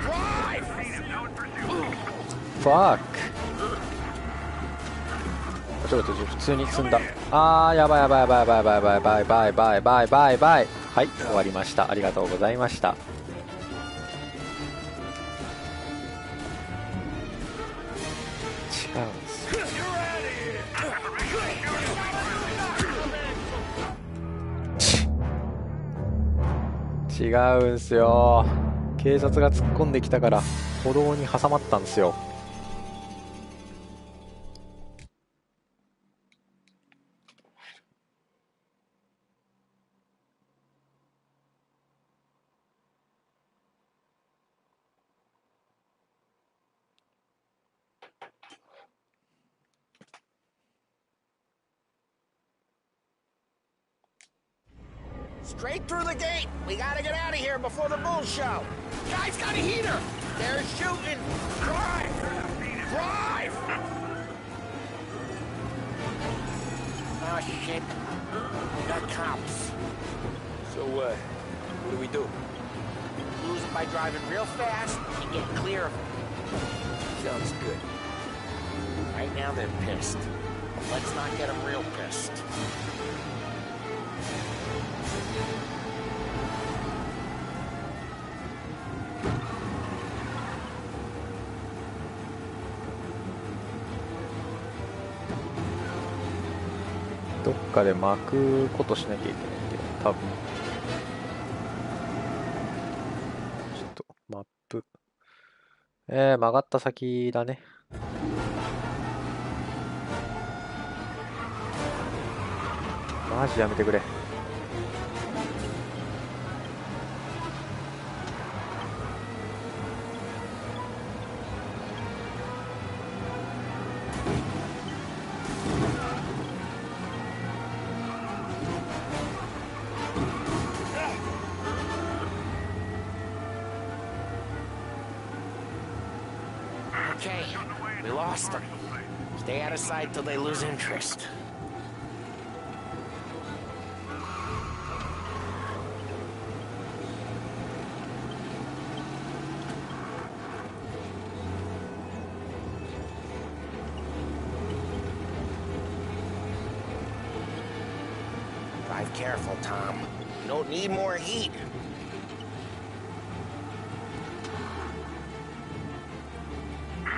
Drive. Fuck. ちょっと普通に積んだ。あー、やばいやばいやばいやばいやばいやばいやばいやばいやばいやばいやばいやばい。はい、終わりました。ありがとうございました。違うんですよ。違うんすよ。警察が突っ込んできたから歩道に挟まったんですよ。Straight through the gate. We gotta get out of here before the bull show. Guy's got a heater. They're shooting. Drive. Drive. Oh, shit. We got cops. So, what do we do? Lose them by driving real fast and get clear of them. Sounds good. Right now they're pissed. Let's not get them real pissed.どっかで巻くことしなきゃいけないんで、多分。ちょっとマップ。曲がった先だね。マジやめてくれ。Okay, we lost them. Stay out of sight till they lose interest. careful, Tom. You don't need more heat.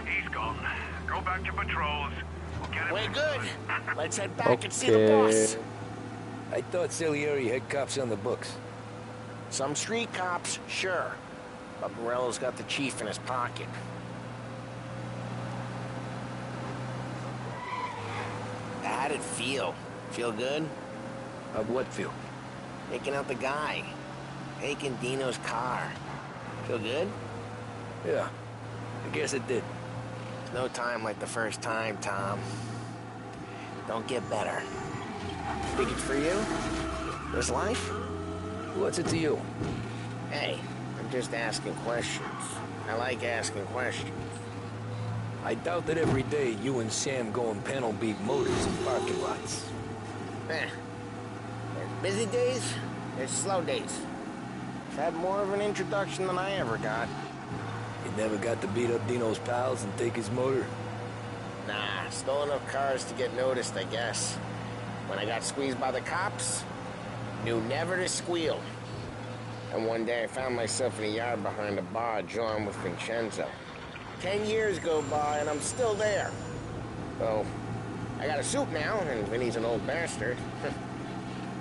He's gone. Go back to patrols. We'll get him. We're good. Let's head back and see the boss. I thought Salieri had cops on the books. Some street cops, sure. But Morello's got the chief in his pocket. How'd it feel? Feel good? How'd what feel? Taking out the guy. Taking Dino's car. Feel good? Yeah, I guess it did. No time like the first time, Tom. Don't get better. Think it's for you? This life? What's it to you? Hey, I'm just asking questions. I like asking questions. I doubt that every day you and Sam go and panel beat motors in parking lots. There's busy days, there's slow days. I've had more of an introduction than I ever got. You never got to beat up Dino's pals and take his motor? Nah, stole enough cars to get noticed, I guess. When I got squeezed by the cops, knew never to squeal. And one day I found myself in a yard behind a bar drawing with Vincenzo. 10 years go by and I'm still there. So, I got a suit now, and Vinny's an old bastard.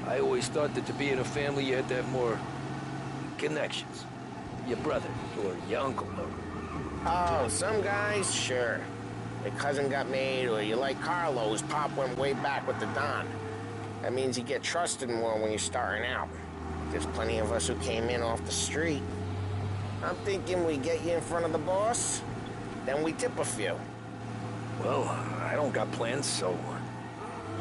I always thought that to be in a family you had to have more connections. Your brother, or your uncle, or... Oh, some guys, sure. Your cousin got made, or you like Carlo's pop went way back with the Don. That means you get trusted more when you're starting out. There's plenty of us who came in off the street. I'm thinking we get you in front of the boss, then we tip a few. Well, I don't got plans, so...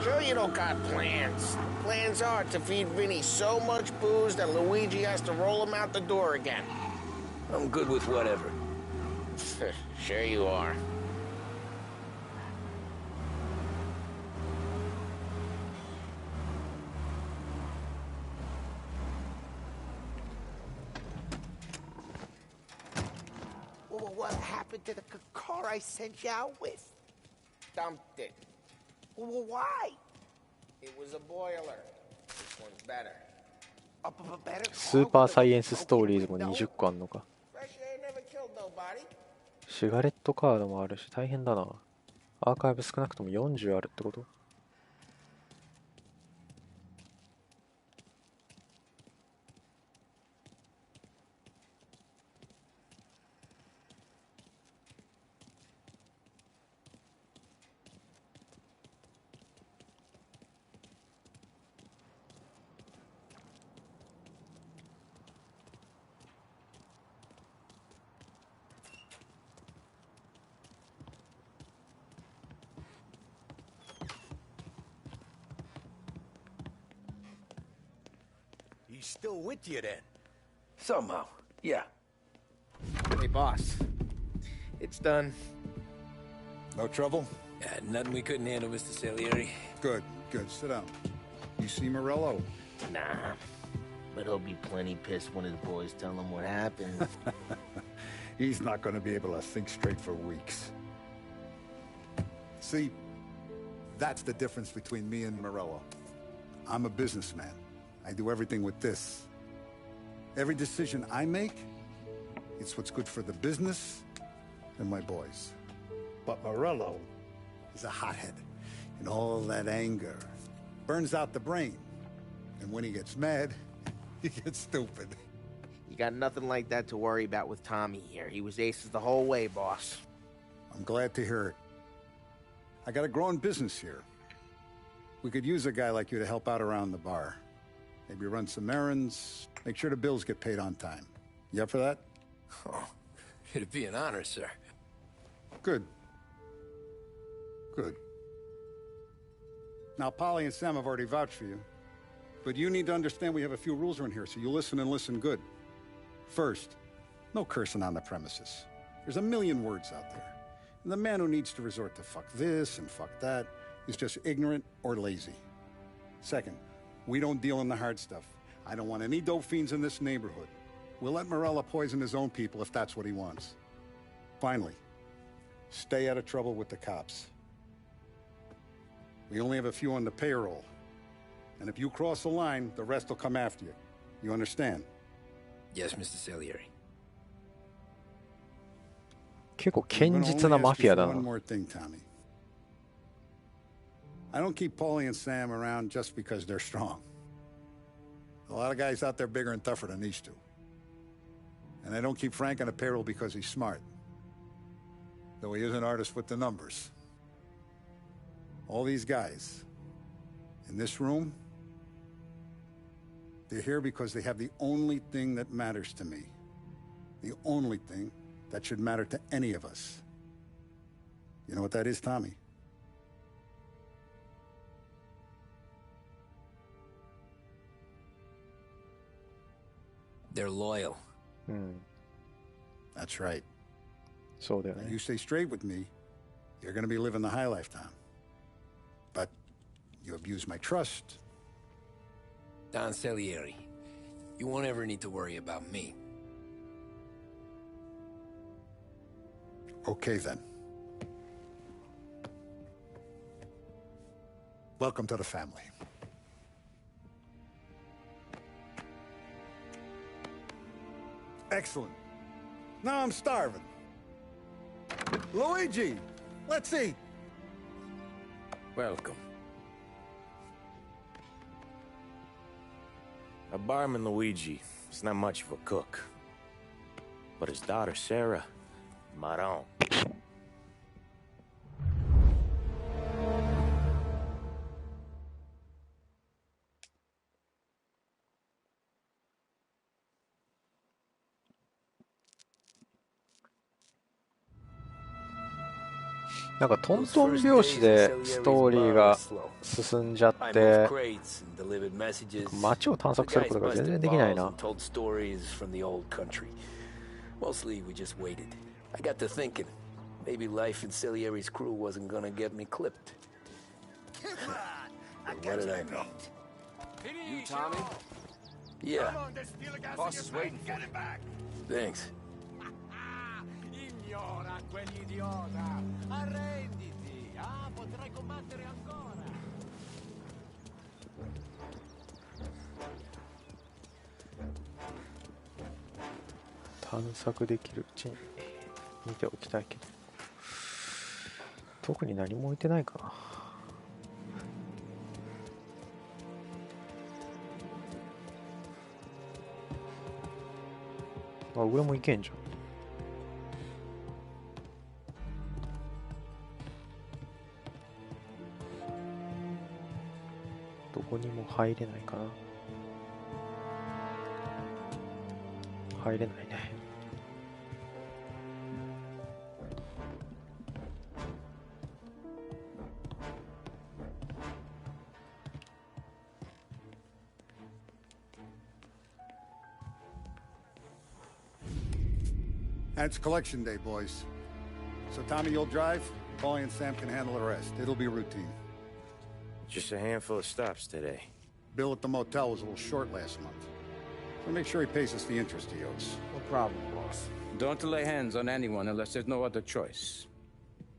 Sure you don't got plans. Plans are to feed Vinny so much booze that Luigi has to roll him out the door again. I'm good with whatever. Sure you are. Well, what happened to the car I sent you out with? Dumped it. Well, why? It was a boiler. This one's better. Better スーパーサイエンスストーリーズも20個あんのか。 Fresh air never killed nobody. シガレットカードもあるし大変だな。アーカイブ少なくとも40あるってこと？He's still with you then? Somehow, yeah. Hey, boss. It's done. No trouble? Yeah, nothing we couldn't handle, Mr. Salieri. Good, good. Sit down. You see Morello? Nah. But he'll be plenty pissed when his boys tell him what happened. He's not going to be able to think straight for weeks. See, that's the difference between me and Morello. I'm a businessman. I do everything with this. Every decision I make, it's what's good for the business and my boys. But Morello is a hothead, and all that anger burns out the brain. And when he gets mad, he gets stupid. You got nothing like that to worry about with Tommy here. He was aces the whole way, boss. I'm glad to hear it. I got a growing business here. We could use a guy like you to help out around the bar. Maybe run some errands, make sure the bills get paid on time. You up for that? Oh, it'd be an honor, sir. Good. Good. Now, Polly and Sam have already vouched for you. But you need to understand we have a few rules around here, so you listen and listen good. First, no cursing on the premises. There's a million words out there. And the man who needs to resort to fuck this and fuck that is just ignorant or lazy. Second, we don't deal in the hard stuff. I don't want any dope fiends in this neighborhood. We'll let Morella poison his own people if that's what he wants. Finally, stay out of trouble with the cops. We only have a few on the payroll. And if you cross the line, the rest will come after you. You understand? Yes, Mr. Salieri. 結構堅実なマフィアだ One な。 more thing, Tommy. I don't keep Paulie and Sam around just because they're strong. A lot of guys out there bigger and tougher than these two. And I don't keep Frank on the payroll because he's smart. Though he is an artist with the numbers. All these guys in this room, they're here because they have the only thing that matters to me. The only thing that should matter to any of us. You know what that is, Tommy? They're loyal. That's right. そうだよね。 You stay straight with me, you're gonna be living the high life, Tom. But you abuse my trust. Don Salieri, you won't ever need to worry about me. Okay, then. Welcome to the family. Excellent. Now I'm starving. Luigi, let's eat. Welcome. Our barman Luigi is not much of a cook. But his daughter Sarah, Maron. .なんかトントン拍子でストーリーが進んじゃって街を探索することが全然できないな。Mostly we just waited. I got to thinking, maybe life in Salieri's crew wasn't gonna get me clipped. What did I know? You, Tommy? Yeah. Boss is waiting for you. Thanks. Ignora quell'idiota! Arrenditi! Ah, potrai combattere ancora! 探索できるうちに見ておきたいけど、特に何も置いてないかな。あ、上も行けんじゃん。どこにも入れないかな。入れないね。And it's collection day, boys. So Tommy, you'll drive. Paulie and Sam can handle the rest. It'll be routine. Just a handful of stops today. Bill at the motel was a little short last month. So make sure he pays us the interest he owes. No problem, boss. Don't lay hands on anyone unless there's no other choice.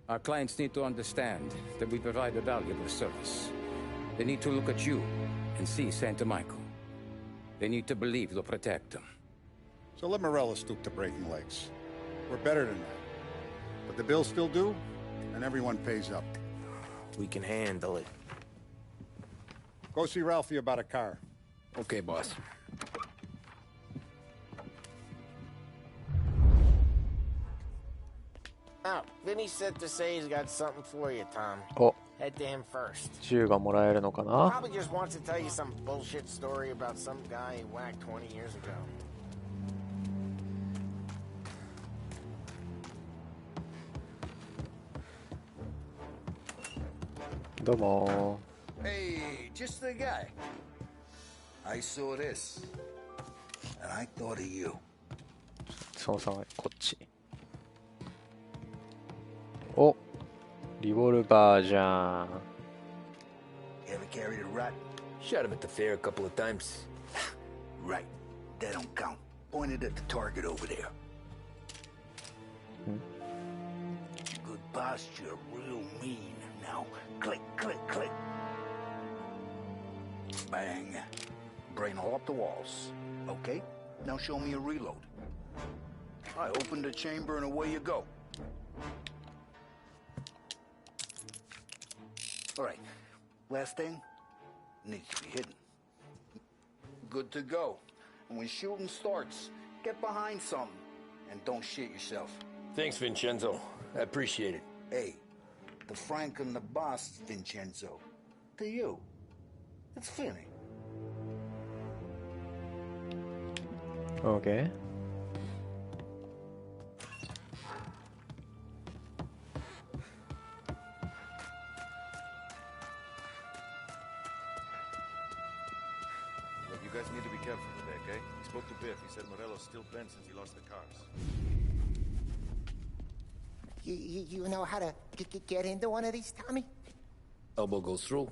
Our clients need to understand that we provide a valuable service. They need to look at you and see Santa Michael. They need to believe you'll protect them. So let Morella stoop to breaking legs. We're better than that. But the bill's still due, and everyone pays up. We can handle it. Go see Ralphie about a car. Okay, boss. Oh, Vinny said to say he's got something for you, Tom. お、 Head to him first. 銃がもらえるのかな。 Probably just wants to tell you some bullshit story about some guy he whacked 20 years ago. どうも。 Hey, just the guy. I saw this, and I thought of you. そのさんはこっち。お、リボルバーじゃん。 You ever carried a rat? Shot him at the fair a couple of times. Right. That don't count. Pointed at the target over there. Good posture, real mean. Now, click, click, click. Bang. Brain all up the walls. Okay, now show me a reload. I open the chamber and away you go. All right, last thing needs to be hidden. Good to go. And when shooting starts, get behind something and don't shit yourself. Thanks, Vincenzo. I appreciate it. Hey, the Frank and the boss, Vincenzo. To you, it's Finny. Okay. Look, you guys need to be careful today, okay? He spoke to Biff. He said Morello's still bent since he lost the cars. You know how to get into one of these, Tommy? Elbow goes through.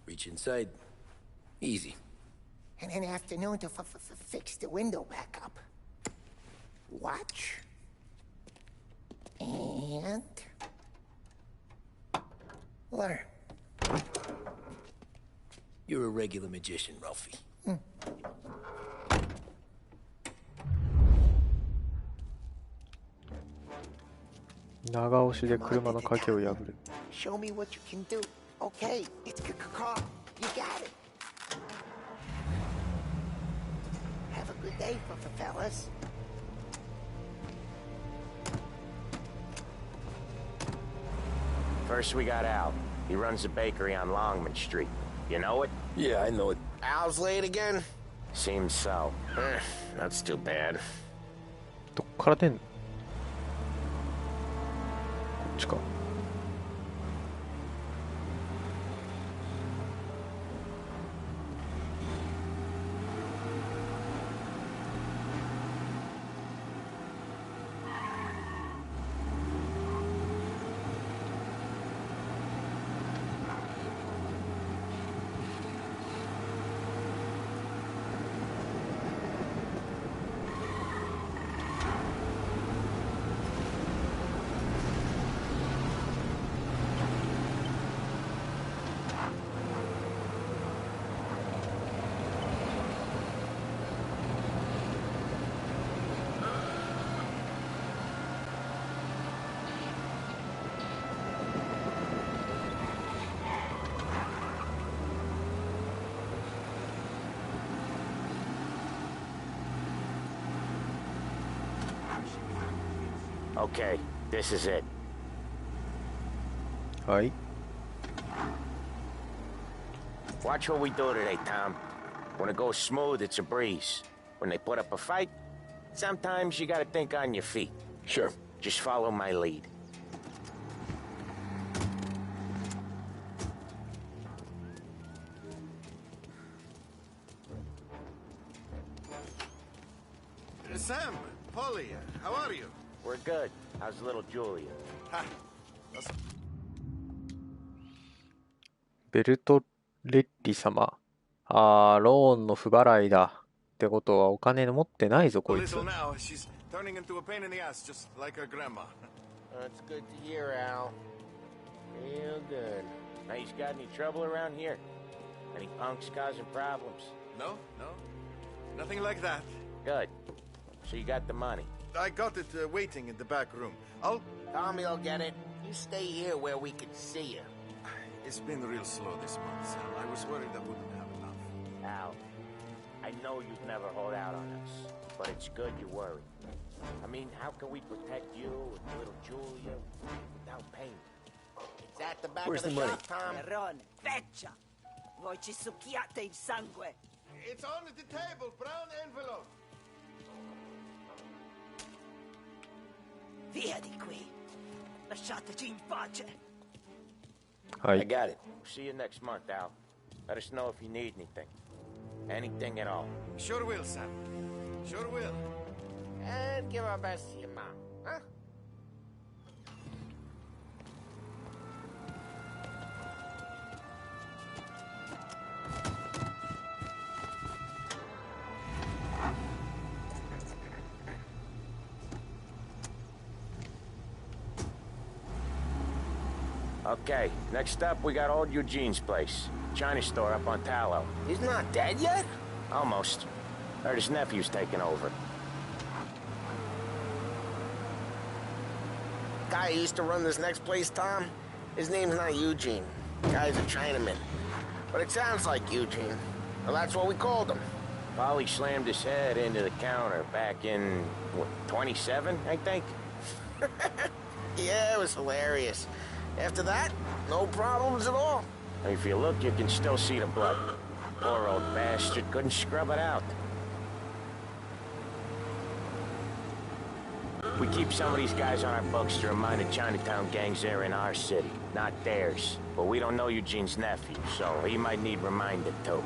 Reach inside. Easy. And an afternoon to fix the window back up. Watch. And... learn. You're a regular magician, Ralphie.長押しで車の鍵を破る。Show me what you can do. Okay, it's car. You got it. Have a good day, fellas. First we got Al. He runs a bakery on Longman Street. You know it? Yeah, I know it. Al's late again? Seems so. That's too bad. どっから出んの？こっちか。Okay, this is it. はい。 Watch what we do today, Tom. When it goes smooth, it's a breeze. When they put up a fight, sometimes you gotta think on your feet. Sure. Just follow my lead. Sam, Polly, how are you? We're good. How's little Julia? Ha. ベルトレッリ様。あー、ローンの不払いだ。ってことはお金持ってないぞ、こいつ。 Little now, she's turning into a pain in the ass, just like her grandma. That's good to hear, Al. Real good. Now, he's got any trouble around here? Any punks causing problems? No, nothing like that. Good. So you got the money? I got it waiting in the back room. Tommy'll get it. You stay here where we can see you. It's been real slow this month, Sam. I was worried I wouldn't have enough. Al, I know you'd never hold out on us, but it's good you worry. I mean, how can we protect you and little Julia without pain? It's at the back Where's of the, the shop, Tom. Perrone, feccia! Voi ci succhiate il sangue! It's on the table, brown envelope. Via di qui! Lasciateci in pace! I got it. See you next month, Al. Let us know if you need anything. Anything at all. Sure will, Sam. Sure will. And give our best to your mom, huh? Okay, next up we got old Eugene's place. China store up on Tallow. He's not dead yet? Almost. Heard his nephew's taking over. Guy who used to run this next place, Tom, his name's not Eugene. Guy's a Chinaman. But it sounds like Eugene. Well, that's what we called him. Polly slammed his head into the counter back in, what, 27, I think? Yeah, it was hilarious. After that, no problems at all. If you look, you can still see the blood. Poor old bastard couldn't scrub it out. We keep some of these guys on our books to remind the Chinatown gangs they're in our city, not theirs. But we don't know Eugene's nephew, so he might need reminded too.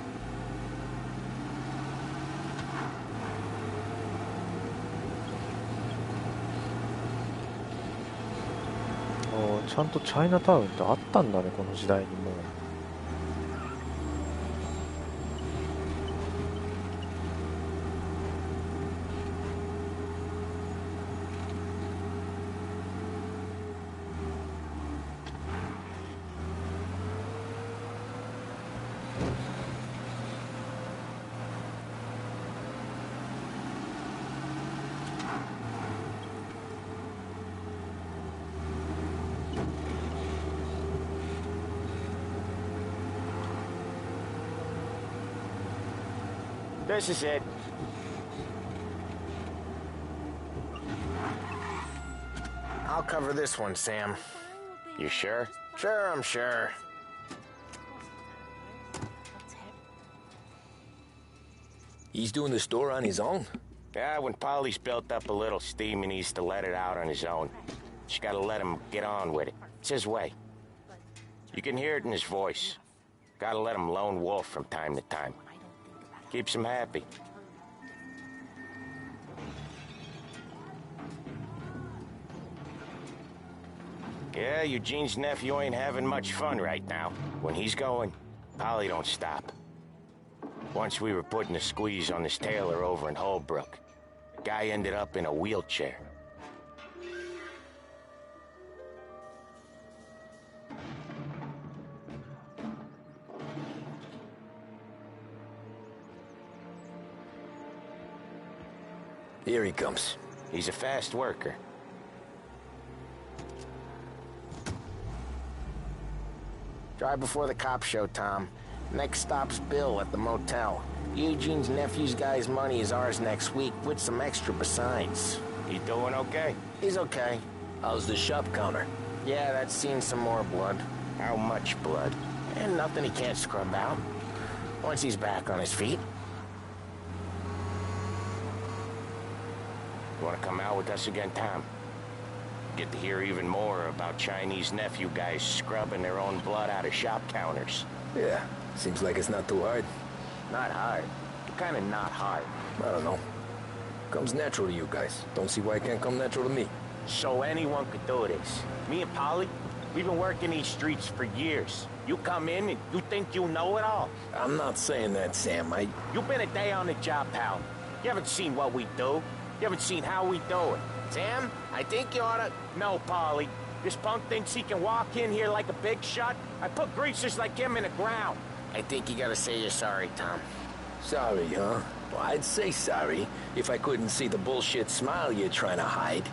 ちゃんとチャイナタウンってあったんだね、この時代にもう。This is it. I'll cover this one, Sam. You sure? Sure, I'm sure. He's doing the store on his own? Yeah, when Polly's built up a little steam, he needs to let it out on his own. Just gotta let him get on with it. It's his way. You can hear it in his voice. Gotta let him lone wolf from time to time. Keeps him happy. Yeah, Eugene's nephew ain't having much fun right now. When he's going, Polly don't stop. Once we were putting a squeeze on this tailor over in Holbrook. Guy ended up in a wheelchair. Here he comes. He's a fast worker. Drive before the cops show, Tom. Next stop's Bill at the motel. Eugene's nephew's guy's money is ours next week, with some extra besides. He doing okay? He's okay. How's the shop counter? Yeah, that's seen some more blood. How much blood? And nothing he can't scrub out. Once he's back on his feet. You want to come out with us again, Tom? Get to hear even more about Chinese nephew guys scrubbing their own blood out of shop counters. Yeah, seems like it's not too hard. Not hard. Kind of not hard. I don't know. Comes natural to you guys. Don't see why it can't come natural to me. So anyone could do this. Me and Polly, we've been working these streets for years. You come in and you think you know it all. I'm not saying that, Sam. You've been a day on the job, pal. You haven't seen what we do. You haven't seen how we do it. Sam, I think you oughta... No, Polly. This punk thinks he can walk in here like a big shot. I put greasers like him in the ground. I think you gotta say you're sorry, Tom. Sorry, huh? Well, I'd say sorry if I couldn't see the bullshit smile you're trying to hide.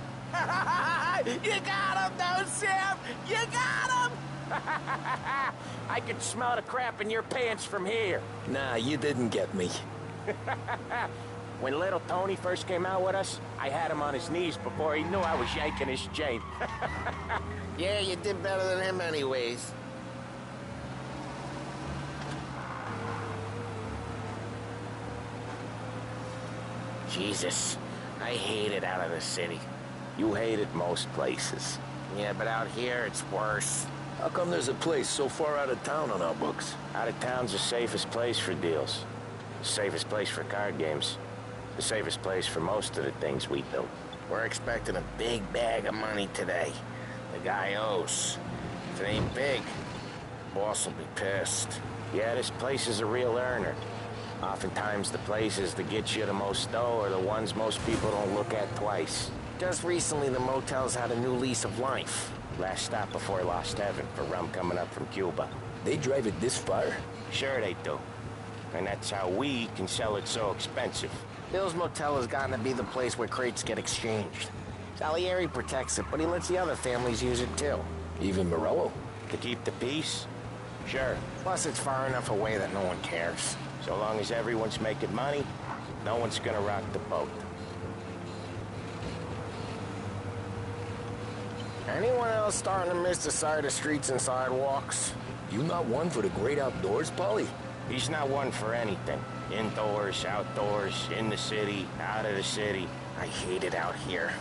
You got him, though, Sam! You got him! I can smell the crap in your pants from here. Nah, you didn't get me. When little Tony first came out with us, I had him on his knees before he knew I was yanking his chain. Yeah, you did better than him anyways. Jesus, I hate it out of the city. You hate it most places. Yeah, but out here, it's worse. How come there's a place so far out of town on our books? Out of town's the safest place for deals. The safest place for card games. The safest place for most of the things we do. We're expecting a big bag of money today. The guy owes. If it ain't big, boss will be pissed. Yeah, this place is a real earner. Oftentimes the places that get you the most dough are the ones most people don't look at twice. Just recently, the motel's had a new lease of life. Last stop before Lost Heaven for rum coming up from Cuba. They drive it this far? Sure they do. And that's how we can sell it so expensive. Bill's Motel has gotten to be the place where crates get exchanged. Salieri protects it, but he lets the other families use it too. Even Morello? To keep the peace? Sure. Plus it's far enough away that no one cares. So long as everyone's making money, no one's gonna rock the boat. Anyone else starting to miss the sight of streets and sidewalks? You not one for the great outdoors, Polly? He's not one for anything. Indoors, outdoors, in the city, out of the city. I hate it out here.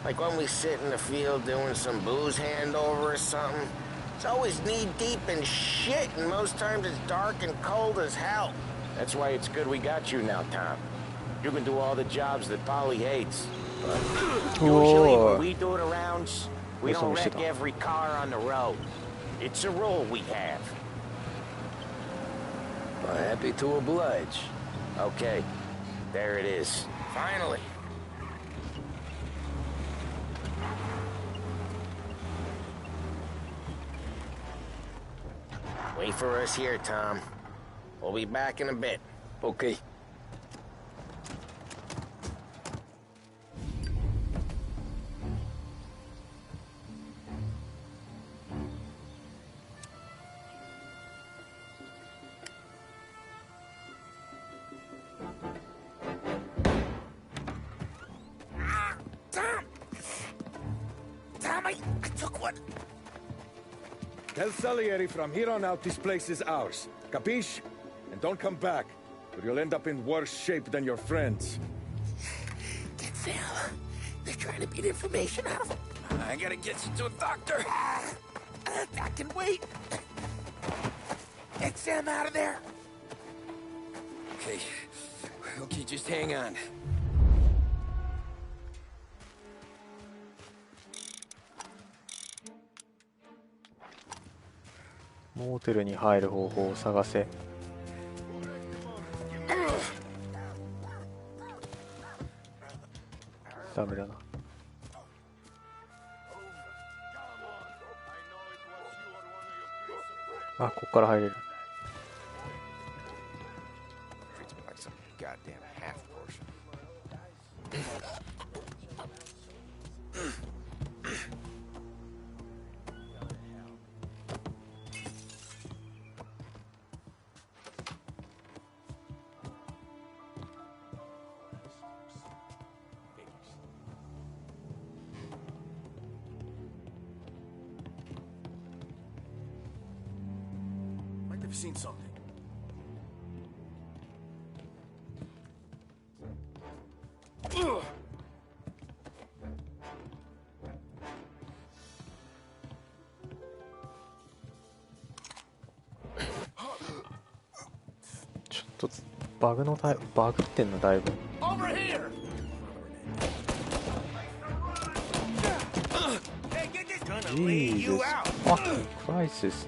Like when we sit in the field doing some booze handover or something. It's always knee-deep in shit, and most times it's dark and cold as hell. That's why it's good we got you now, Tom. You can do all the jobs that Polly hates. But usually when we do it around, we don't wreck every car on the road. It's a rule we have. I'm happy to oblige. Okay, there it is. Finally. Wait for us here, Tom. We'll be back in a bit. Okay. I took one. Tell Salieri from here on out this place is ours. Capiche? And don't come back, or you'll end up in worse shape than your friends. Get Sam. They're trying to beat information out of him. I gotta get you to a doctor. I can wait. Get Sam out of there. Okay. Okay, just hang on.モーテルに入る方法を探せ。ダメだな。あ、ここから入れる。I've seen something.ちょっとバグってんのだいぶ。Over here! Hey, get this gonna lead you Jesus out! fucking Christ.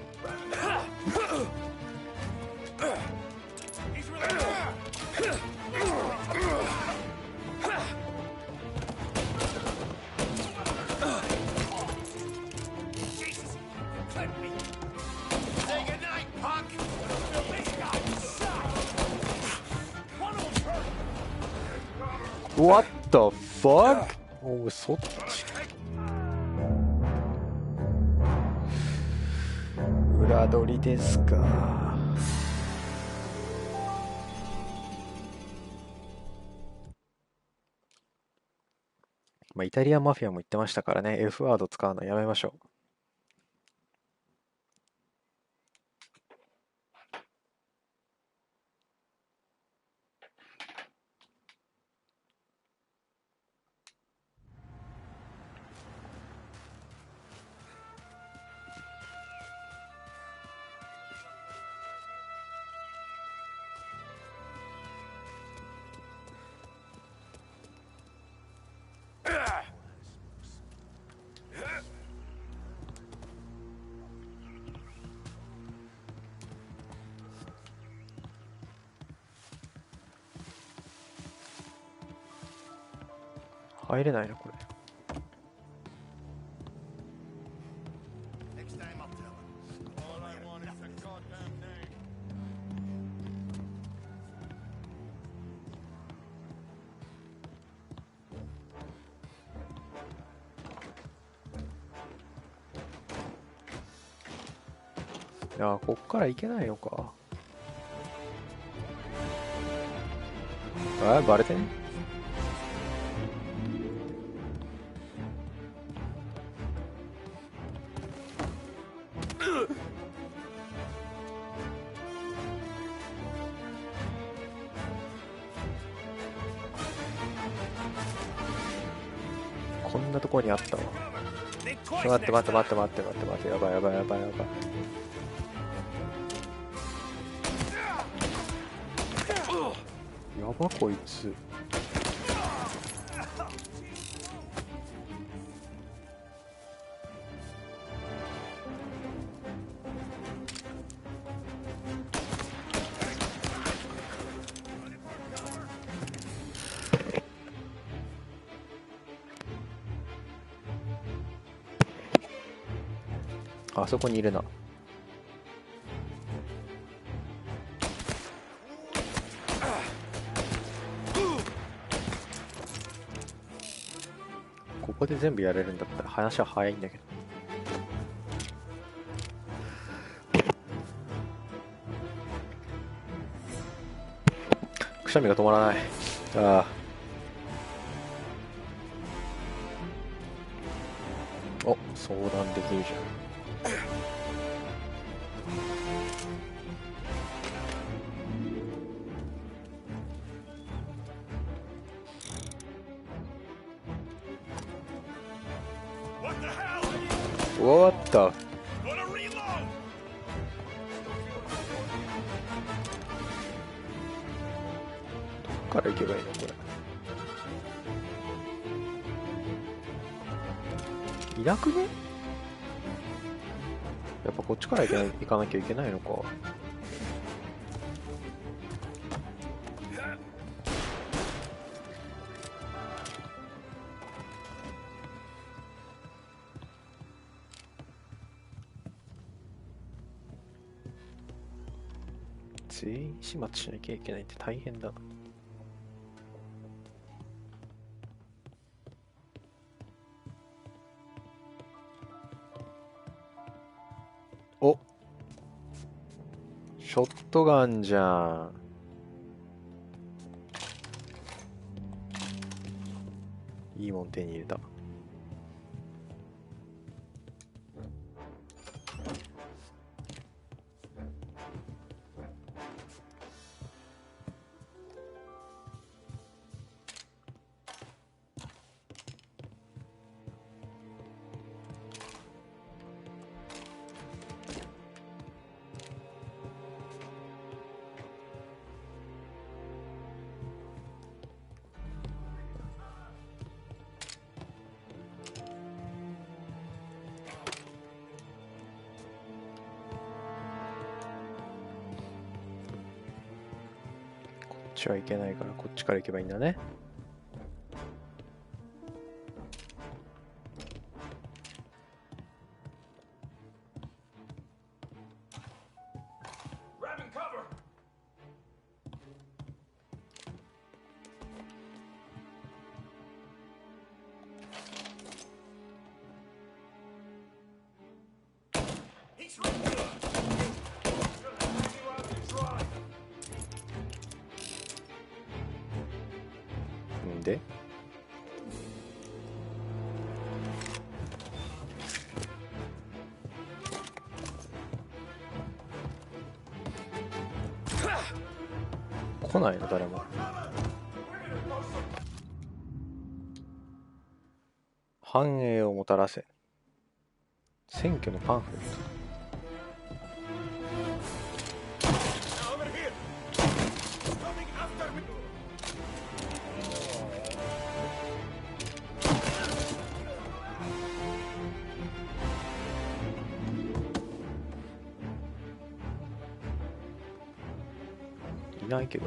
What the fuck? お、そっち。裏取りですか。まあ、イタリアマフィアも言ってましたからね、F ワード使うのやめましょう。入れないなこれ。いや、こっから行けないのか。バレてね。こんなところにあったわ。待って、やばい。やばこいつ。あそこにいるな。ここで全部やれるんだったら話は早いんだけど。くしゃみが止まらない。ああ。お、相談できるじゃん。What the? どっから行けばいいのこれ。いなくね？やっぱこっちから行かなきゃいけないのか。全員始末しなきゃいけないって大変だな。お、ショットガンじゃん。いいもん手に入れた。こっちはいけないからこっちから行けばいいんだね。で来ないの誰も。繁栄をもたらせ。選挙のパンフレット。いないけど。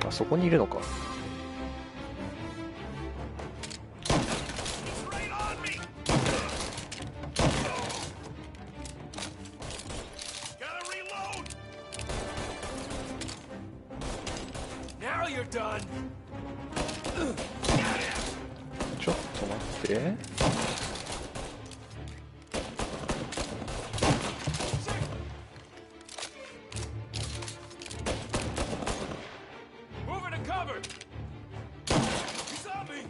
あそこにいるのか。son. ちょっと待って。Move into cover. He's on me.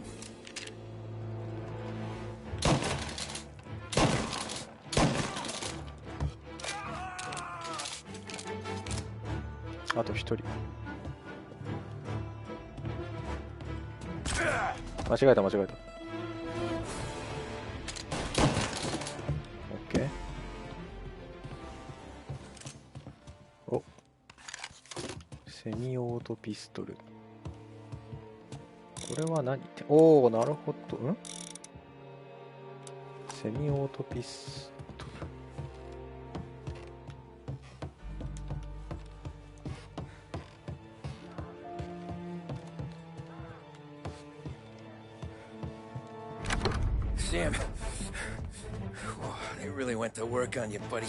あと一人。間違えた間違えた。OK。お、セミオートピストル。これは何って。おお、なるほど。セミオートピストル。Sam, they really went to work on you, buddy.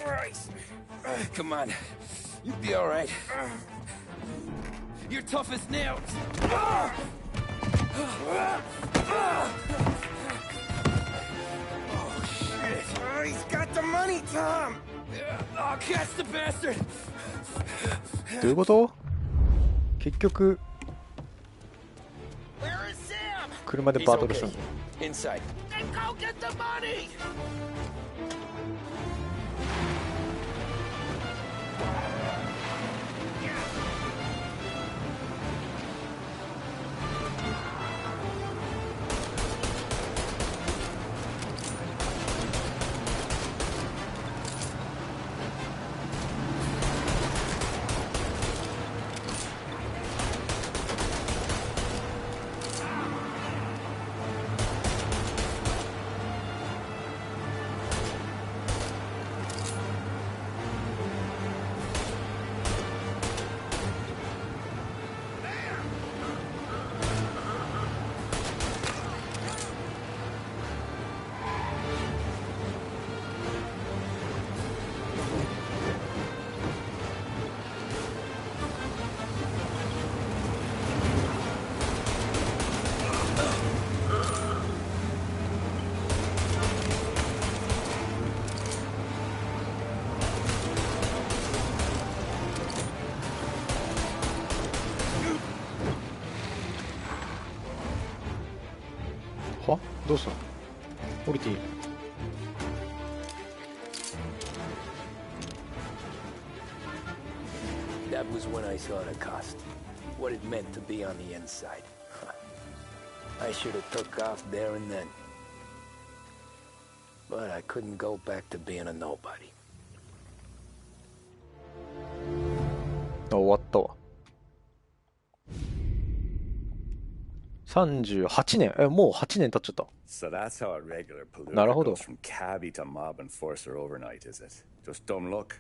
Christ. Come on, you'll be all right. You're tough as nails. Oh, shit. Oh, he's got the money, Tom. Oh, catch the bastard. どういうこと？結局車でバトルするの。 Inside. Then go get the money.は？どうした？降りていい？ That was when I saw the cost. What it meant to be on the inside. I should have took off there and then. But I couldn't go back to being a nobody. 終わったわ。38年。もう8年経っちゃった。 So that's how a regular polluter なるほど。 goes from cabbie to mob enforcer overnight, is it? Just dumb luck?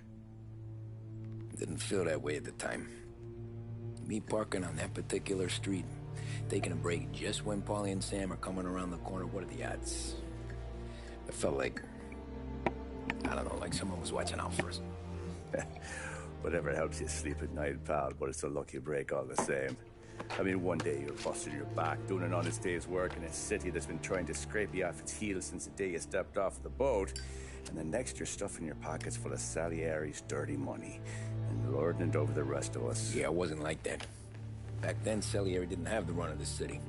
Didn't feel that way at the time. Me parking on that particular street, taking a break just when Paulie and Sam are coming around the corner, what are the odds? I felt like, I don't know, like someone was watching out for us. Whatever helps you sleep at night, pal, but it's a lucky break all the same. I mean, one day you're busting your back, doing an honest day's work in a city that's been trying to scrape you off its heels since the day you stepped off the boat, and the next you're stuffing your pockets full of Salieri's dirty money and lording it over the rest of us. Yeah, it wasn't like that. Back then, Salieri didn't have the run of the city.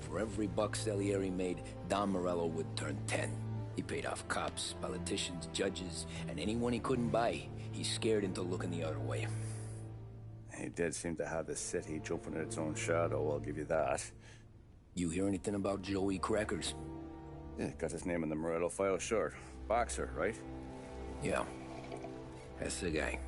For every buck Salieri made, Don Morello would turn 10. He paid off cops, politicians, judges, and anyone he couldn't buy, he scared into looking the other way. He did seem to have the city jumping at its own shadow, I'll give you that. You hear anything about Joey Crackers? Yeah, got his name in the Morello file, sure. Boxer, right? Yeah, that's the guy.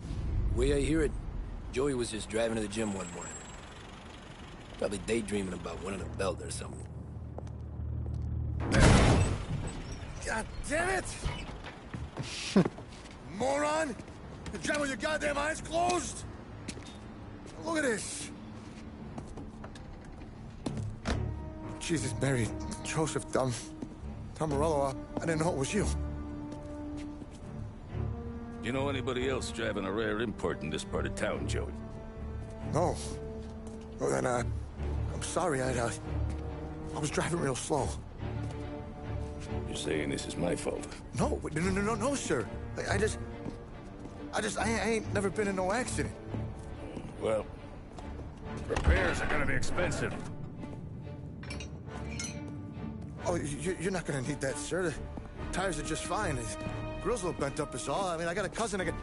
The way I hear it, Joey was just driving to the gym one morning. Probably daydreaming about winning a belt or something. God damn it! Moron! You drive with your goddamn eyes closed? Look at this. Jesus, Mary, Joseph, Tom Morello, I didn't know it was you. You know anybody else driving a rare import in this part of town, Joey? No. Well, then, I'm sorry, I was driving real slow. You're saying this is my fault? No, no, sir. I ain't never been in no accident. Well, repairs are gonna be expensive. Oh, you're not gonna need that, sir. The tires are just fine. The grill's a little bent up is all. I mean, I got a cousin I can...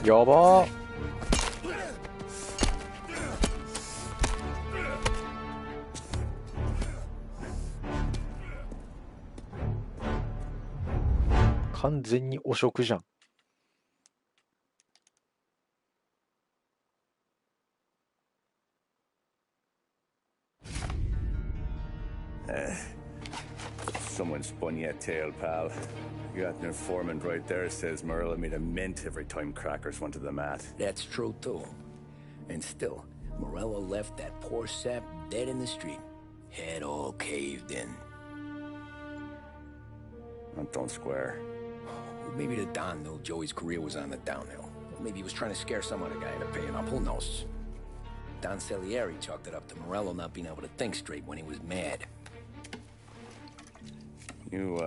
여보.完全に汚職じゃん。Someone spun you a tail, pal. You got an informant right there says Morello made a mint every time crackers went to the mat. That's true, too. And still, Morello left that poor sap dead in the street. Head all caved in. That don't square. Maybe the Don knew Joey's career was on the downhill. Maybe he was trying to scare some other guy into paying up. Who knows? Don Salieri chalked it up to Morello not being able to think straight when he was mad. You,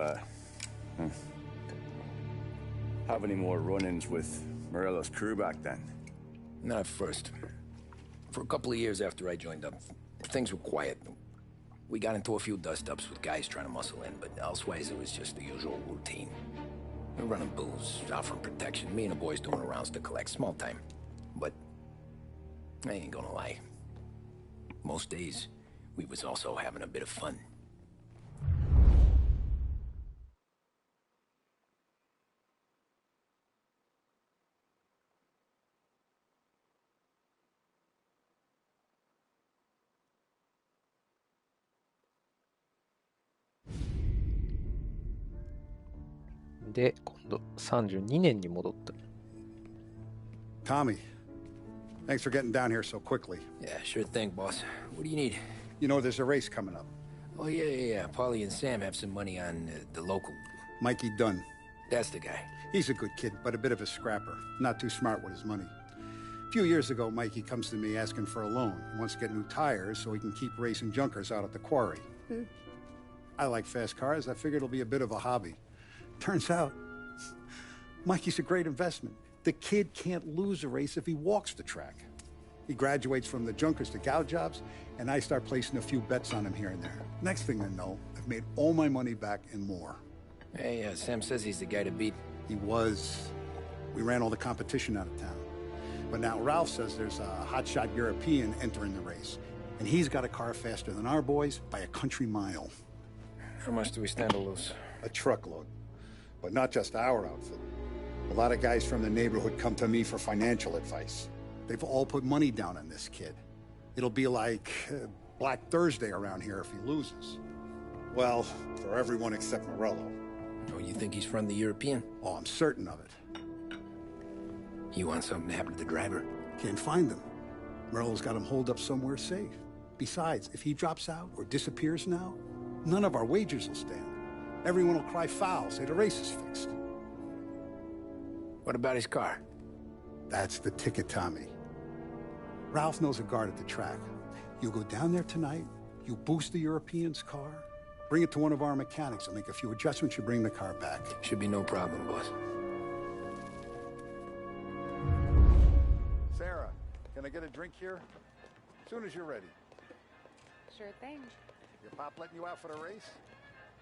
have any more run-ins with Morello's crew back then? Not at first. For a couple of years after I joined up, things were quiet. We got into a few dust-ups with guys trying to muscle in, but elsewise it was just the usual routine. We're running booze, offering protection, me and the boys doing rounds to collect, small time. But I ain't gonna lie. Most days, we was also having a bit of fun.で、今度32年に戻った。Tommy, thanks for getting down here so quickly. Yeah, sure thing, boss. What do you need? You know there's a race coming up. Oh, yeah. Paulie and Sam have some money on the local. Mikey Dunn. That's the guy. He's a good kid, but a bit of a scrapper. Not too smart with his money. A few years ago, Mikey comes to me asking for a loan. He wants to get new tires so he can keep racing junkers out at the quarry. I like fast cars. I figured it'll be a bit of a hobby. Turns out, Mikey's a great investment. The kid can't lose a race if he walks the track. He graduates from the junkers to gal jobs, and I start placing a few bets on him here and there. Next thing I know, I've made all my money back and more. Hey, Sam says he's the guy to beat. He was. We ran all the competition out of town. But now Ralph says there's a hotshot European entering the race, and he's got a car faster than our boys by a country mile. How much do we stand to lose? A truckload. But not just our outfit. A lot of guys from the neighborhood come to me for financial advice. They've all put money down on this kid. It'll be like Black Thursday around here if he loses. Well, for everyone except Morello. Oh, you think he's from the European? Oh, I'm certain of it. You want something to happen to the driver? Can't find him. Morello's got him holed up somewhere safe. Besides, if he drops out or disappears now, none of our wagers will stand. Everyone will cry foul, say the race is fixed. What about his car? That's the ticket, Tommy. Ralph knows a guard at the track. You go down there tonight, you boost the European's car, bring it to one of our mechanics, and make a few adjustments, you bring the car back. Should be no problem, boss. Sarah, can I get a drink here? As soon as you're ready. Sure thing. Your pop letting you out for the race?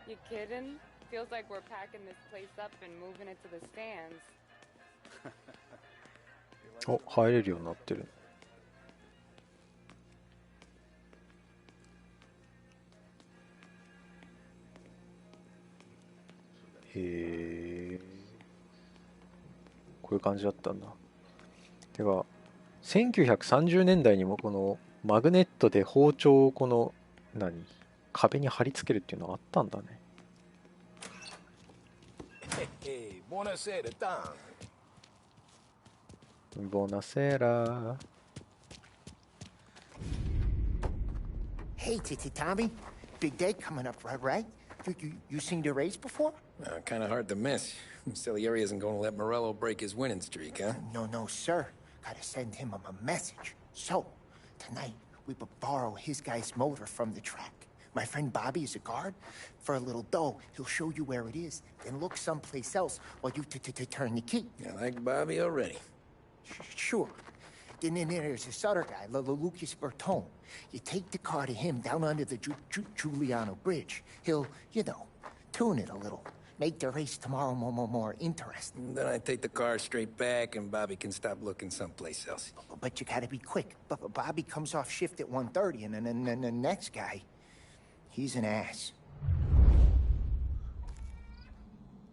You kidding? Feels like we're packing this place up and moving it to the stands. お、入れるようになってる。へえ。こういう感じだったんだ。てか、1930年代にもこのマグネットで包丁をこの壁に貼り付けるっていうのがあったんだね。Hey, buonasera, Tom. Buonasera. Hey, Tommy. Big day coming up, right? You seen the race before? Kind of hard to miss. Salieri isn't going to let Morello break his winning streak, huh? No, sir. Gotta send him a message. So, tonight, we would borrow his guy's motor from the track. My friend Bobby is a guard. For a little dough, he'll show you where it is, then look someplace else while you turn the key. I like Bobby already. Sure. Then there's this other guy, Lucas Bertone. You take the car to him down under the Giuliano Bridge. He'll, tune it a little. Make the race tomorrow more interesting. Then I take the car straight back and Bobby can stop looking someplace else. But you gotta be quick. But Bobby comes off shift at 1:30, and then the next guy, he's an ass.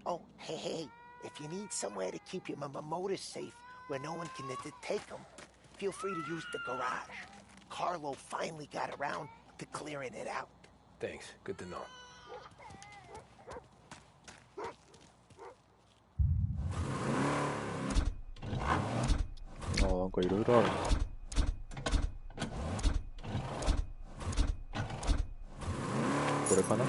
Oh, hey, if you need somewhere to keep your motor safe where no one can take them, feel free to use the garage. Carlo finally got around to clearing it out. Thanks. Good to know.なんかいろいろあるな。これかな。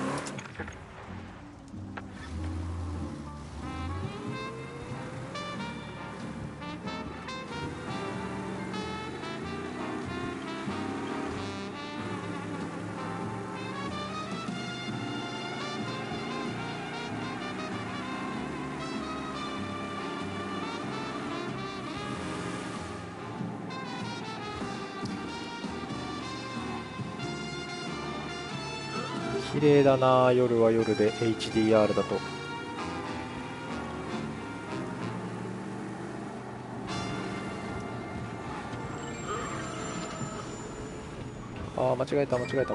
綺麗だな、夜は夜で HDR だと。ああ、間違えた。こっちこっち。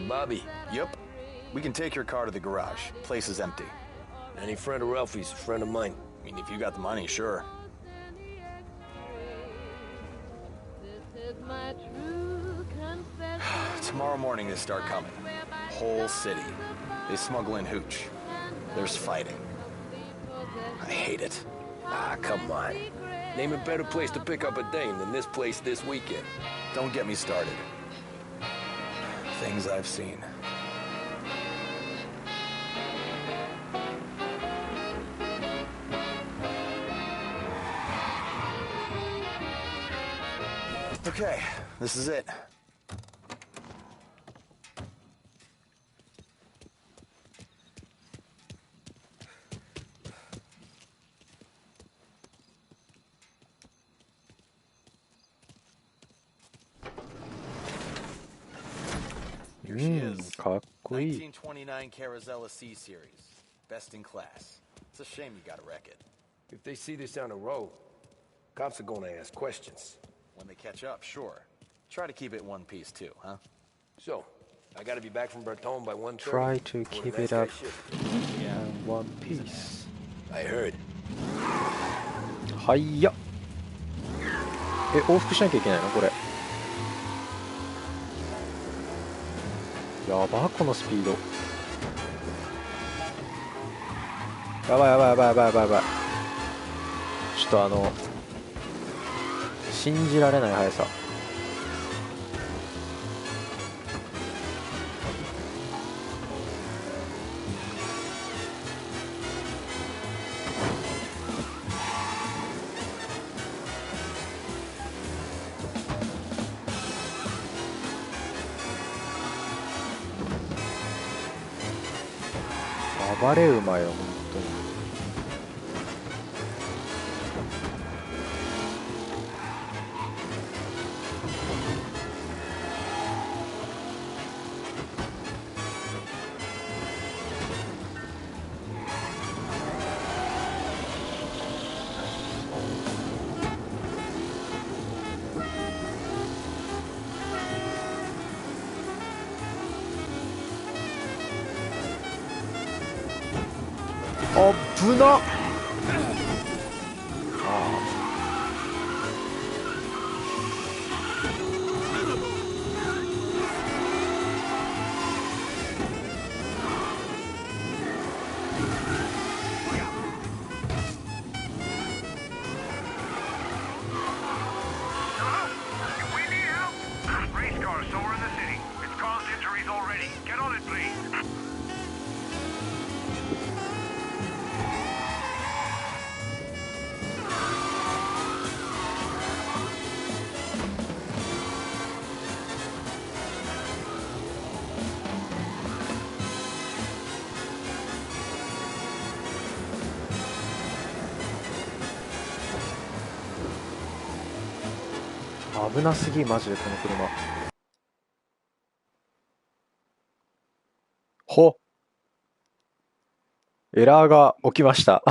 Bobby. Yep. We can take your car to the garage. Place is empty. Any friend of Ralphie's, a friend of mine. I mean, if you got the money, sure. Tomorrow morning they start coming. Whole city. They smuggle in hooch. There's fighting. I hate it. Ah, come on. Name a better place to pick up a dame than this place this weekend. Don't get me started. Things I've seen. Okay, this is it. Here she is. かっこいい。 1929 Carazella C series. Best in class. It's a shame you gotta wreck it. If they see this on the road, cops are gonna ask questions. When they catch up, sure. Try to keep it one piece too, huh? So, I gotta be back from Bertone by 1:30. Try to keep it up in one piece. I heard. はいや。往復しなきゃいけないのこれ。やばこのスピード。やばい。ちょっと信じられない速さ。暴れ馬よ本当に。危なっ。Race car somewhere in the city. It's caused injuries already. Get on it, please.危なすぎ、マジでこの車。エラーが起きました。